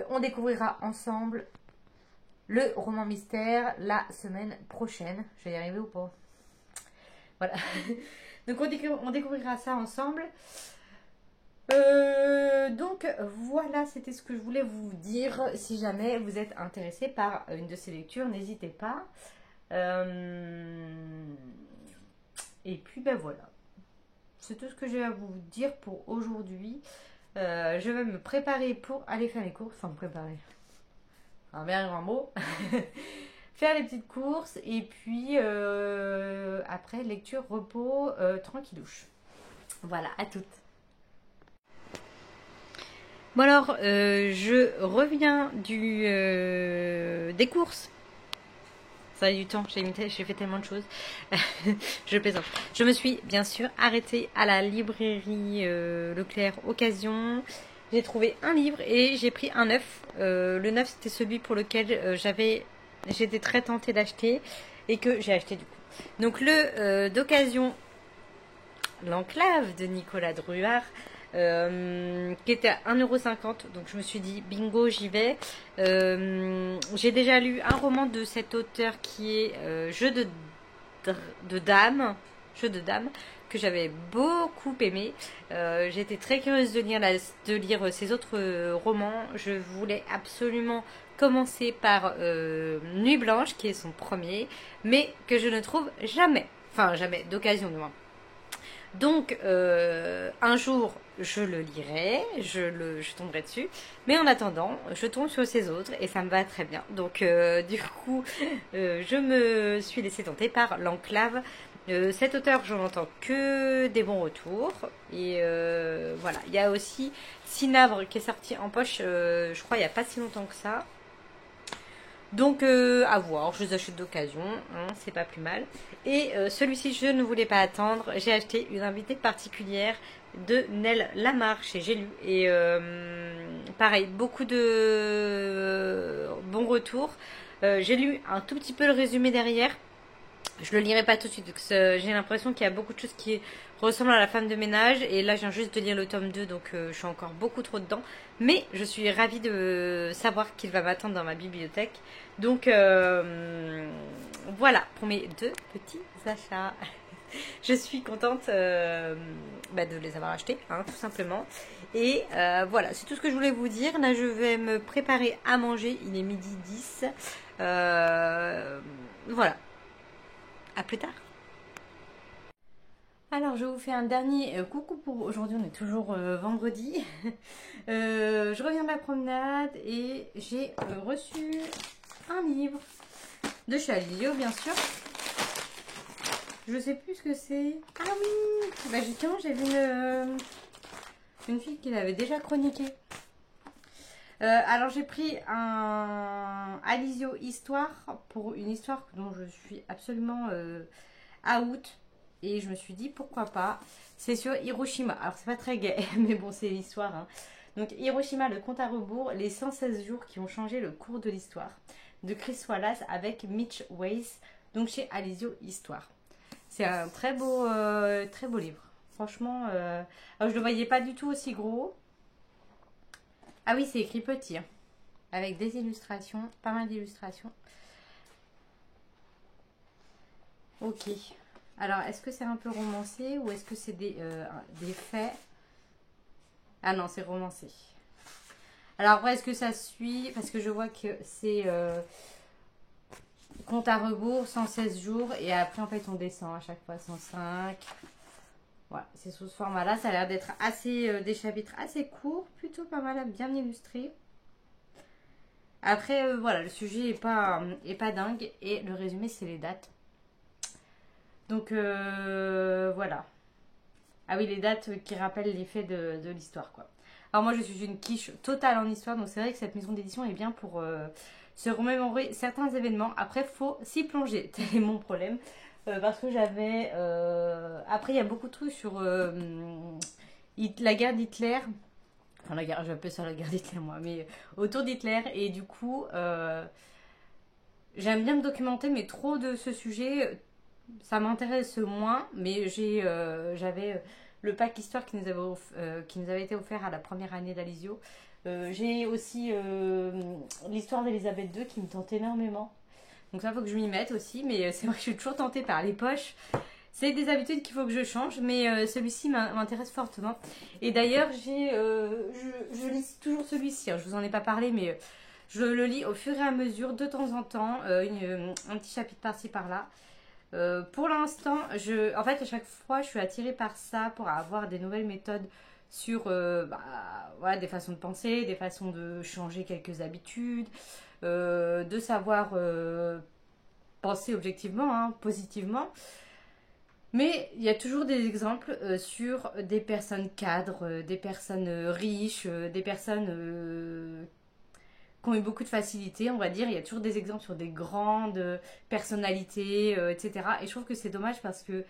on découvrira ensemble le roman mystère la semaine prochaine. Je vais y arriver ou pas? Voilà. Donc on découvrira ça ensemble. Donc voilà, c'était ce que je voulais vous dire. Si jamais vous êtes intéressé par une de ces lectures, n'hésitez pas. Et puis ben voilà. C'est tout ce que j'ai à vous dire pour aujourd'hui. Je vais me préparer pour aller faire les courses. Enfin, me préparer. Un bien grand mot. Faire les petites courses. Et puis, après, lecture, repos, tranquillouche. Voilà, à toutes. Bon alors, je reviens des courses. Ça a du temps, j'ai fait tellement de choses. Je plaisante. Je me suis bien sûr arrêtée à la librairie Leclerc Occasion. J'ai trouvé un livre et j'ai pris un neuf. Le neuf, c'était celui pour lequel j'étais très tentée d'acheter et que j'ai acheté du coup. Donc le d'occasion, L'Enclave de Nicolas Druard. Qui était à 1,50 €. Donc je me suis dit bingo, j'y vais. J'ai déjà lu un roman de cet auteur qui est Jeu de dames, que j'avais beaucoup aimé. J'étais très curieuse de lire ses autres romans. Je voulais absolument commencer par Nuit Blanche, qui est son premier, mais que je ne trouve jamais. Enfin, jamais, d'occasion du moins. Donc, un jour, je le lirai, je tomberai dessus. Mais en attendant, je tombe sur ces autres et ça me va très bien. Donc, du coup, je me suis laissée tenter par L'Enclave. Cet auteur, j'en entends que des bons retours. Et voilà, il y a aussi Cinabre qui est sorti en poche, je crois, il n'y a pas si longtemps que ça. Donc à voir, je les achète d'occasion, hein, c'est pas plus mal. Et celui-ci, je ne voulais pas attendre, j'ai acheté Une invitée particulière de Nell Lamar chez J'ai lu. Et pareil, beaucoup de bons retours. J'ai lu un tout petit peu le résumé derrière. Je le lirai pas tout de suite, parce que j'ai l'impression qu'il y a beaucoup de choses qui ressemblent à La femme de ménage. Et là, je viens juste de lire le tome 2, donc je suis encore beaucoup trop dedans. Mais je suis ravie de savoir qu'il va m'attendre dans ma bibliothèque. Donc voilà pour mes 2 petits achats. Je suis contente de les avoir achetés, hein, tout simplement. Et voilà, c'est tout ce que je voulais vous dire. Là, je vais me préparer à manger. Il est 12h10. Voilà. À plus tard. Alors, je vous fais un dernier coucou pour aujourd'hui. On est toujours vendredi. Je reviens de la promenade et j'ai reçu un livre de chez Alio, bien sûr. Je sais plus ce que c'est. Ah oui, bah justement, j'ai vu une fille qui l'avait déjà chroniqué. Alors j'ai pris un Alizio Histoire pour une histoire dont je suis absolument out. Et je me suis dit pourquoi pas. C'est sur Hiroshima. Alors c'est pas très gai, mais bon c'est l'histoire. Hein. Donc Hiroshima, le compte à rebours, les 116 jours qui ont changé le cours de l'histoire. De Chris Wallace avec Mitch Weiss. Donc chez Alizio Histoire. C'est un très beau livre. Franchement, alors je le voyais pas du tout aussi gros. Ah oui, c'est écrit petit, hein, avec des illustrations, pas mal d'illustrations. Ok. Alors, est-ce que c'est un peu romancé ou est-ce que c'est des faits? Ah non, c'est romancé. Alors après, est-ce que ça suit? Parce que je vois que c'est compte à rebours, 116 jours. Et après, en fait, on descend à chaque fois 105. Voilà, c'est sous ce format-là. Ça a l'air d'être assez des chapitres assez courts, plutôt pas mal, bien illustrés. Après, voilà, le sujet est pas dingue. Et le résumé, c'est les dates. Donc, voilà. Ah oui, les dates qui rappellent les faits de l'histoire, quoi. Alors moi, je suis une quiche totale en histoire. Donc, c'est vrai que cette maison d'édition est bien pour se remémorer certains événements. Après, faut s'y plonger. Tel est mon problème. parce que j'avais... Après, il y a beaucoup de trucs sur la guerre d'Hitler. Enfin, la guerre, j'appelle ça la guerre d'Hitler, moi, mais autour d'Hitler. Et du coup, j'aime bien me documenter, mais trop de ce sujet, ça m'intéresse moins. Mais j'avais le pack histoire qui nous avait été offert à la première année d'Alizio. J'ai aussi l'histoire d'Elisabeth II qui me tente énormément. Donc ça, il faut que je m'y mette aussi. Mais c'est vrai que je suis toujours tentée par les poches. C'est des habitudes qu'il faut que je change, mais celui-ci m'intéresse fortement. Et d'ailleurs, je lis toujours celui-ci. Hein, je vous en ai pas parlé, mais je le lis au fur et à mesure, de temps en temps, un petit chapitre par-ci par-là. Pour l'instant, en fait, à chaque fois, je suis attirée par ça pour avoir des nouvelles méthodes sur voilà, des façons de penser, des façons de changer quelques habitudes, de savoir penser objectivement, hein, positivement. Mais il y a toujours des exemples sur des personnes cadres, des personnes riches, des personnes qui ont eu beaucoup de facilité, on va dire. Il y a toujours des exemples sur des grandes personnalités, etc. Et je trouve que c'est dommage parce que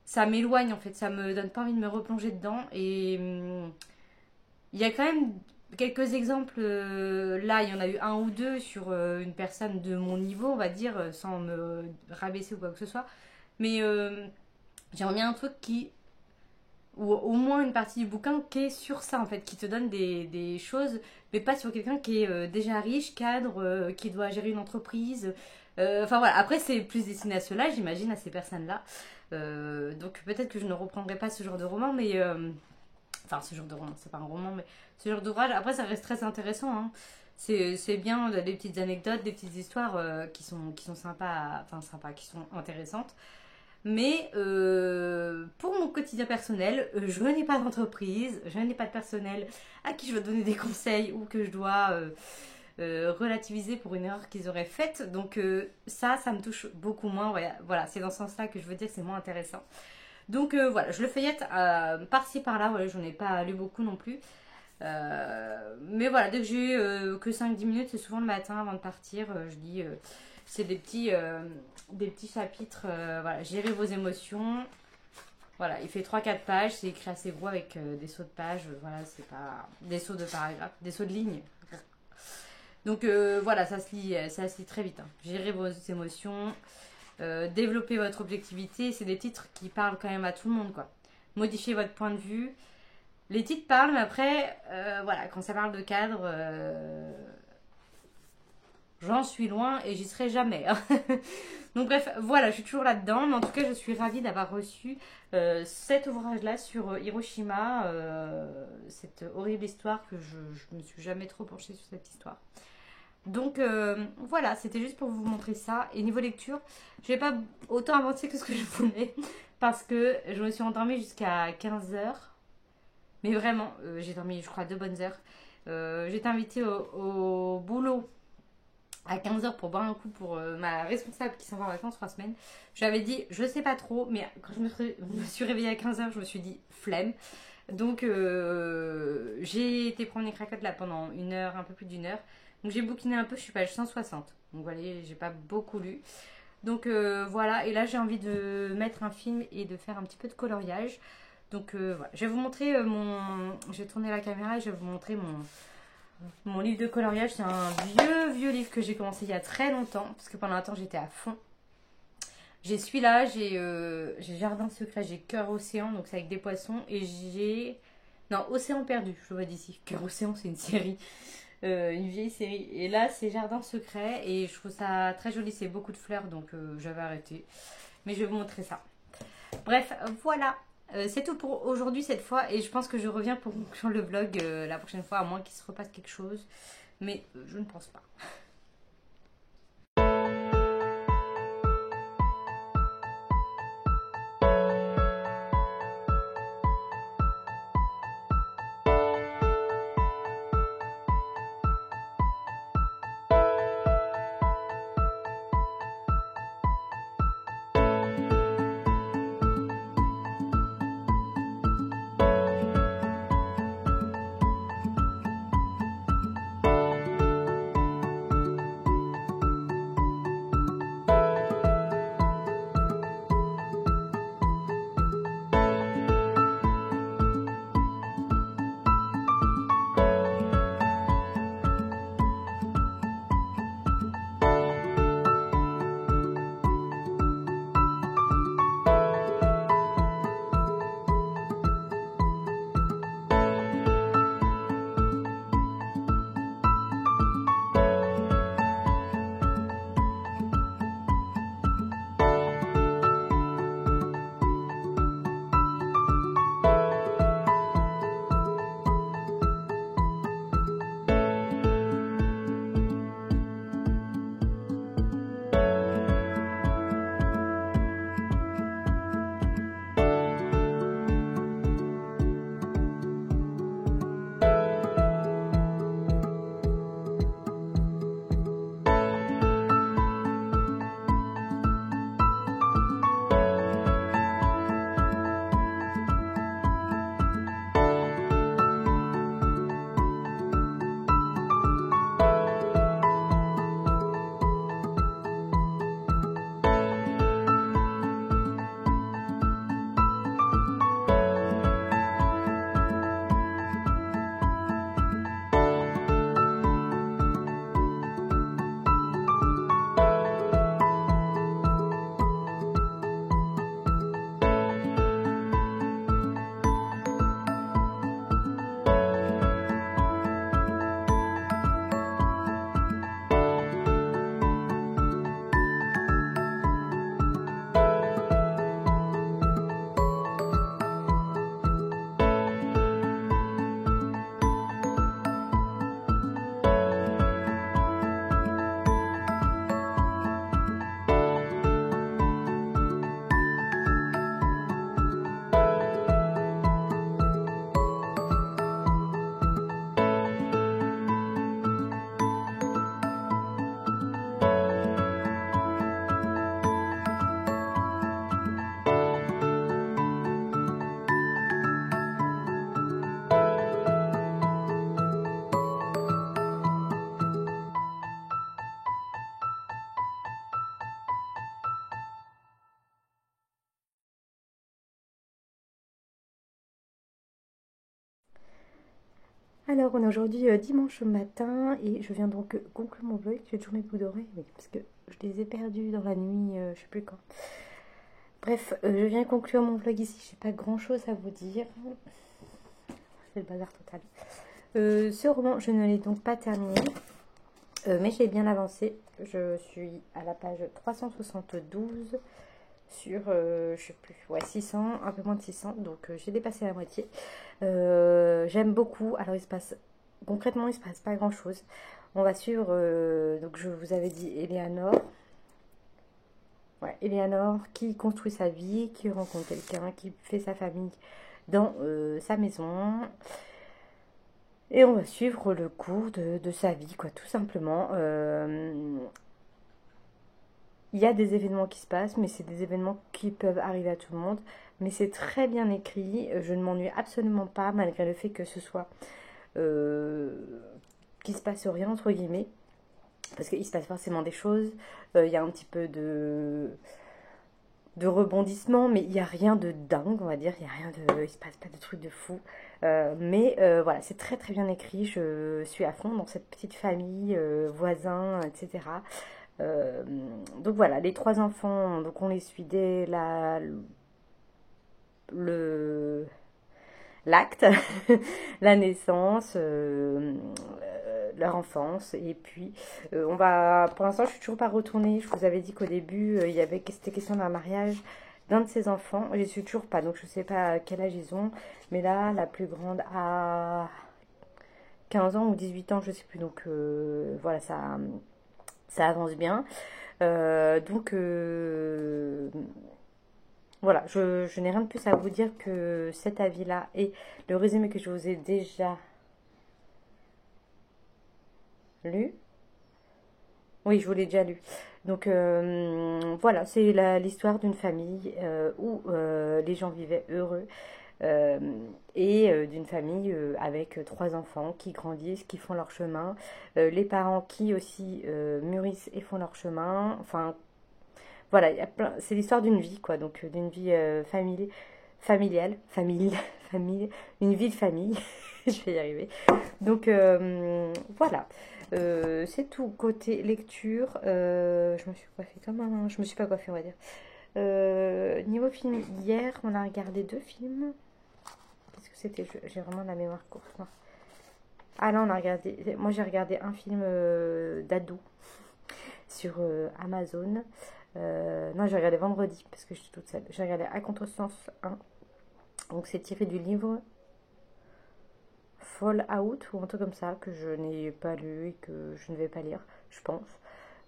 ça m'éloigne en fait, ça me donne pas envie de me replonger dedans. Et il y a quand même quelques exemples, là il y en a eu un ou deux sur une personne de mon niveau, on va dire, sans me rabaisser ou quoi que ce soit. Mais j'aimerais bien un truc ou au moins une partie du bouquin qui est sur ça en fait, qui te donne des choses, mais pas sur quelqu'un qui est déjà riche, cadre, qui doit gérer une entreprise. Enfin voilà, après c'est plus destiné à ceux-là, j'imagine, à ces personnes-là. Donc peut-être que je ne reprendrai pas ce genre de roman, mais... enfin ce genre de roman, c'est pas un roman, mais ce genre d'ouvrage, après ça reste très intéressant. Hein. C'est bien des petites anecdotes, des petites histoires qui sont sympas, enfin sympas, qui sont intéressantes. Mais pour mon quotidien personnel, je n'ai pas d'entreprise, je n'ai pas de personnel à qui je dois donner des conseils ou que je dois relativiser pour une erreur qu'ils auraient faite. Donc ça me touche beaucoup moins. Voilà, c'est dans ce sens-là que je veux dire que c'est moins intéressant. Donc voilà, je le feuillette par-ci par-là, voilà, j'en ai pas lu beaucoup non plus. Mais voilà, dès que j'ai que 5-10 minutes, c'est souvent le matin avant de partir, je lis... c'est des petits chapitres, voilà, gérer vos émotions. Voilà, il fait 3-4 pages, c'est écrit assez gros avec des sauts de pages, voilà, c'est pas des sauts de paragraphes, des sauts de lignes. Donc voilà, ça se lit très vite. Hein. Gérer vos émotions, développer votre objectivité, c'est des titres qui parlent quand même à tout le monde, quoi. Modifier votre point de vue. Les titres parlent, mais après, voilà, quand ça parle de cadre... j'en suis loin et j'y serai jamais. Donc bref, voilà, je suis toujours là-dedans. Mais en tout cas, je suis ravie d'avoir reçu cet ouvrage-là sur Hiroshima. Cette horrible histoire que je me suis jamais trop penchée sur cette histoire. Donc voilà, c'était juste pour vous montrer ça. Et niveau lecture, je n'ai pas autant avancé que ce que je voulais. Parce que je me suis endormie jusqu'à 15 heures. Mais vraiment, j'ai dormi, je crois, 2 bonnes heures. J'étais invitée au boulot à 15 heures pour boire un coup pour ma responsable qui s'en va en vacances 3 semaines. Je lui avais dit, je sais pas trop, mais quand je me suis réveillée à 15 heures, je me suis dit, flemme. Donc j'ai été prendre les cracottes là pendant 1 heure, un peu plus d'1 heure. Donc j'ai bouquiné un peu, je suis page 160. Donc voilà, j'ai pas beaucoup lu. Donc voilà, et là j'ai envie de mettre un film et de faire un petit peu de coloriage. Donc voilà, je vais vous montrer je vais tourner la caméra et je vais vous montrer mon livre de coloriage. C'est un vieux livre que j'ai commencé il y a très longtemps, parce que pendant un temps j'étais à fond. J'ai celui-là, j'ai Jardin secret, j'ai Cœur Océan, donc c'est avec des poissons, et j'ai... Non, Océan perdu, je le vois d'ici. Cœur Océan, c'est une série, une vieille série. Et là, c'est Jardin secret, et je trouve ça très joli, c'est beaucoup de fleurs, donc j'avais arrêté. Mais je vais vous montrer ça. Bref, voilà. C'est tout pour aujourd'hui cette fois, et je pense que je reviens pour conclure le vlog la prochaine fois, à moins qu'il se repasse quelque chose. Mais je ne pense pas. Alors, on est aujourd'hui dimanche matin et je viens donc conclure mon vlog. J'ai toujours mes boucles d'oreilles parce que je les ai perdus dans la nuit, je sais plus quand. Bref, je viens conclure mon vlog ici. J'ai pas grand chose à vous dire. C'est le bazar total. Ce roman, je ne l'ai donc pas terminé, mais j'ai bien avancé. Je suis à la page 372 sur, je sais plus, ouais, 600, un peu moins de 600, donc j'ai dépassé la moitié. J'aime beaucoup. Alors concrètement, il se passe pas grand chose. On va suivre, donc je vous avais dit Eleanor. Ouais, Eleanor qui construit sa vie, qui rencontre quelqu'un, qui fait sa famille dans sa maison. Et on va suivre le cours de sa vie, quoi, tout simplement. Il y a des événements qui se passent, mais c'est des événements qui peuvent arriver à tout le monde. Mais c'est très bien écrit. Je ne m'ennuie absolument pas, malgré le fait que ce soit qu'il se passe rien, entre guillemets. Parce qu'il se passe forcément des choses. Il y a un petit peu de rebondissement, mais il n'y a rien de dingue, on va dire. Il se passe pas de trucs de fou. Mais voilà, c'est très très bien écrit. Je suis à fond dans cette petite famille, voisins, etc. Donc voilà, les 3 enfants, donc on les suit dès l'acte, la naissance, leur enfance, et puis pour l'instant je suis toujours pas retournée. Je vous avais dit qu'au début c'était question d'un mariage d'un de ses enfants, j'y suis toujours pas, donc je sais pas quel âge ils ont, mais là la plus grande a 15 ans ou 18 ans, je sais plus, donc voilà, ça avance bien. Donc voilà, je n'ai rien de plus à vous dire que cet avis-là et le résumé que je vous ai déjà lu. Oui, je vous l'ai déjà lu. Donc voilà, c'est l'histoire d'une famille où les gens vivaient heureux. Et d'une famille avec 3 enfants qui grandissent, qui font leur chemin, les parents qui aussi mûrissent et font leur chemin. Enfin, voilà, c'est l'histoire d'une vie, quoi. Donc d'une vie familiale, famille, une vie de famille. Je vais y arriver. Donc voilà. C'est tout côté lecture. Je me suis coiffée je me suis pas coiffée, on va dire. Niveau film, hier on a regardé 2 films. Parce que j'ai vraiment la mémoire courte. Non. Ah là, moi j'ai regardé un film d'ado sur Amazon. Non, j'ai regardé vendredi parce que j'étais toute seule. J'ai regardé À Contresens 1. Donc c'est tiré du livre Fallout ou un truc comme ça que je n'ai pas lu et que je ne vais pas lire, je pense.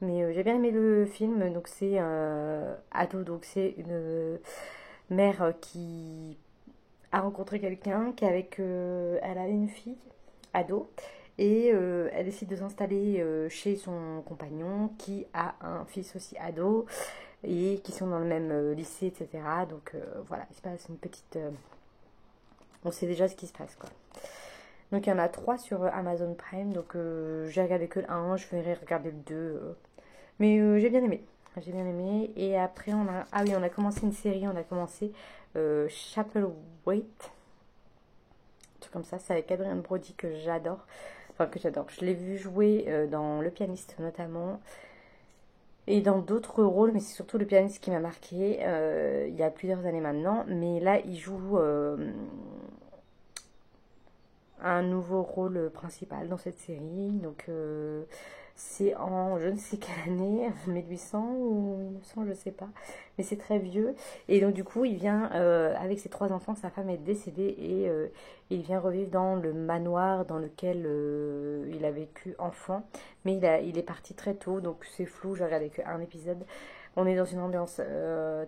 Mais j'ai bien aimé le film. Donc c'est ado, donc c'est une mère qui a rencontré quelqu'un qui elle a une fille ado et elle décide de s'installer chez son compagnon qui a un fils aussi ado et qui sont dans le même lycée, etc. Donc voilà, il se passe une petite on sait déjà ce qui se passe, quoi. Donc il y en a 3 sur Amazon Prime, donc j'ai regardé que le 1, je vais regarder le 2, mais j'ai bien aimé. J'ai bien aimé. Et après, on a commencé une série. On a commencé Chapelwaite. Un truc comme ça. C'est avec Adrien Brody que j'adore. Enfin, que j'adore. Je l'ai vu jouer dans Le Pianiste notamment. Et dans d'autres rôles. Mais c'est surtout Le Pianiste qui m'a marqué. Il y a plusieurs années maintenant. Mais là, il joue un nouveau rôle principal dans cette série. Donc... c'est en je ne sais quelle année, 1800 ou 1900, je ne sais pas. Mais c'est très vieux. Et donc du coup, il vient avec ses 3 enfants, sa femme est décédée et il vient revivre dans le manoir dans lequel il a vécu enfant. Mais il est parti très tôt, donc c'est flou, j'ai regardé qu'un épisode. On est dans une ambiance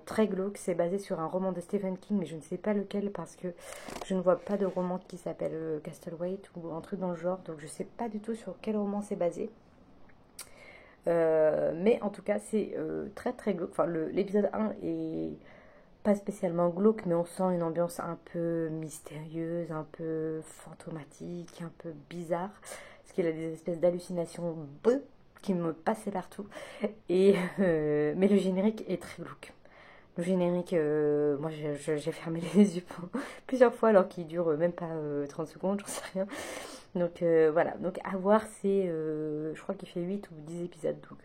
très glauque, c'est basé sur un roman de Stephen King, mais je ne sais pas lequel parce que je ne vois pas de roman qui s'appelle Castlewaite ou un truc dans le genre, donc je ne sais pas du tout sur quel roman c'est basé. Mais en tout cas, c'est très très glauque. Enfin, l'épisode 1 est pas spécialement glauque, mais on sent une ambiance un peu mystérieuse, un peu fantomatique, un peu bizarre. Parce qu'il a des espèces d'hallucinations qui me passaient partout. Mais le générique est très glauque. Le générique, moi j'ai fermé les yeux plusieurs fois alors qu'il dure même pas 30 secondes, j'en sais rien. Donc voilà, donc à voir, c'est, je crois qu'il fait 8 ou 10 épisodes, donc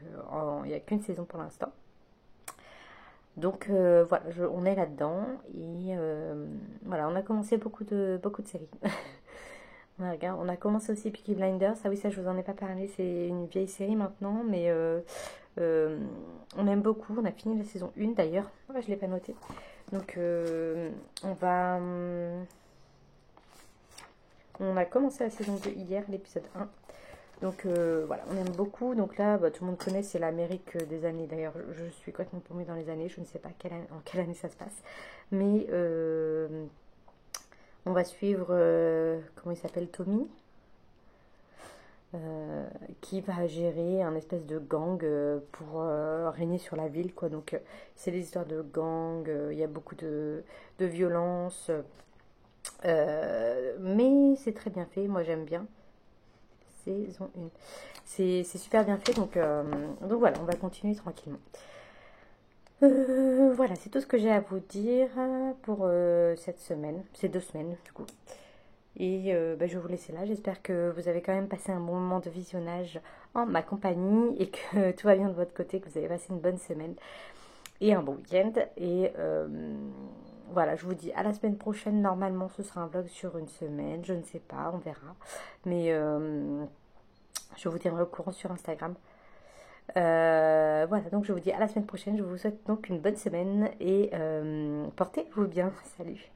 il n'y a qu'une saison pour l'instant. Donc voilà, on est là-dedans et voilà, on a commencé beaucoup de séries. On a commencé aussi Peaky Blinders, ah oui ça je vous en ai pas parlé, c'est une vieille série maintenant, mais euh, on aime beaucoup, on a fini la saison 1 d'ailleurs, ah, je l'ai pas noté. Donc on a commencé la saison 2 hier, l'épisode 1. Donc voilà, on aime beaucoup. Donc là, bah, tout le monde connaît, c'est l'Amérique des années. D'ailleurs, je suis complètement paumée dans les années. Je ne sais pas en quelle année ça se passe. Mais on va suivre, comment il s'appelle, Tommy, qui va gérer un espèce de gang pour régner sur la ville, quoi. Donc c'est des histoires de gang, il y a beaucoup de violence. Mais c'est très bien fait, moi j'aime bien. Saison 1. C'est super bien fait, donc voilà, on va continuer tranquillement. Voilà, c'est tout ce que j'ai à vous dire pour cette semaine, ces 2 semaines du coup. Et bah, je vais vous laisser là, j'espère que vous avez quand même passé un bon moment de visionnage en ma compagnie et que tout va bien de votre côté, que vous avez passé une bonne semaine et un bon week-end. Et voilà, je vous dis à la semaine prochaine. Normalement, ce sera un vlog sur une semaine. Je ne sais pas, on verra. Mais je vous tiendrai au courant sur Instagram. Voilà, donc je vous dis à la semaine prochaine. Je vous souhaite donc une bonne semaine et portez-vous bien. Salut!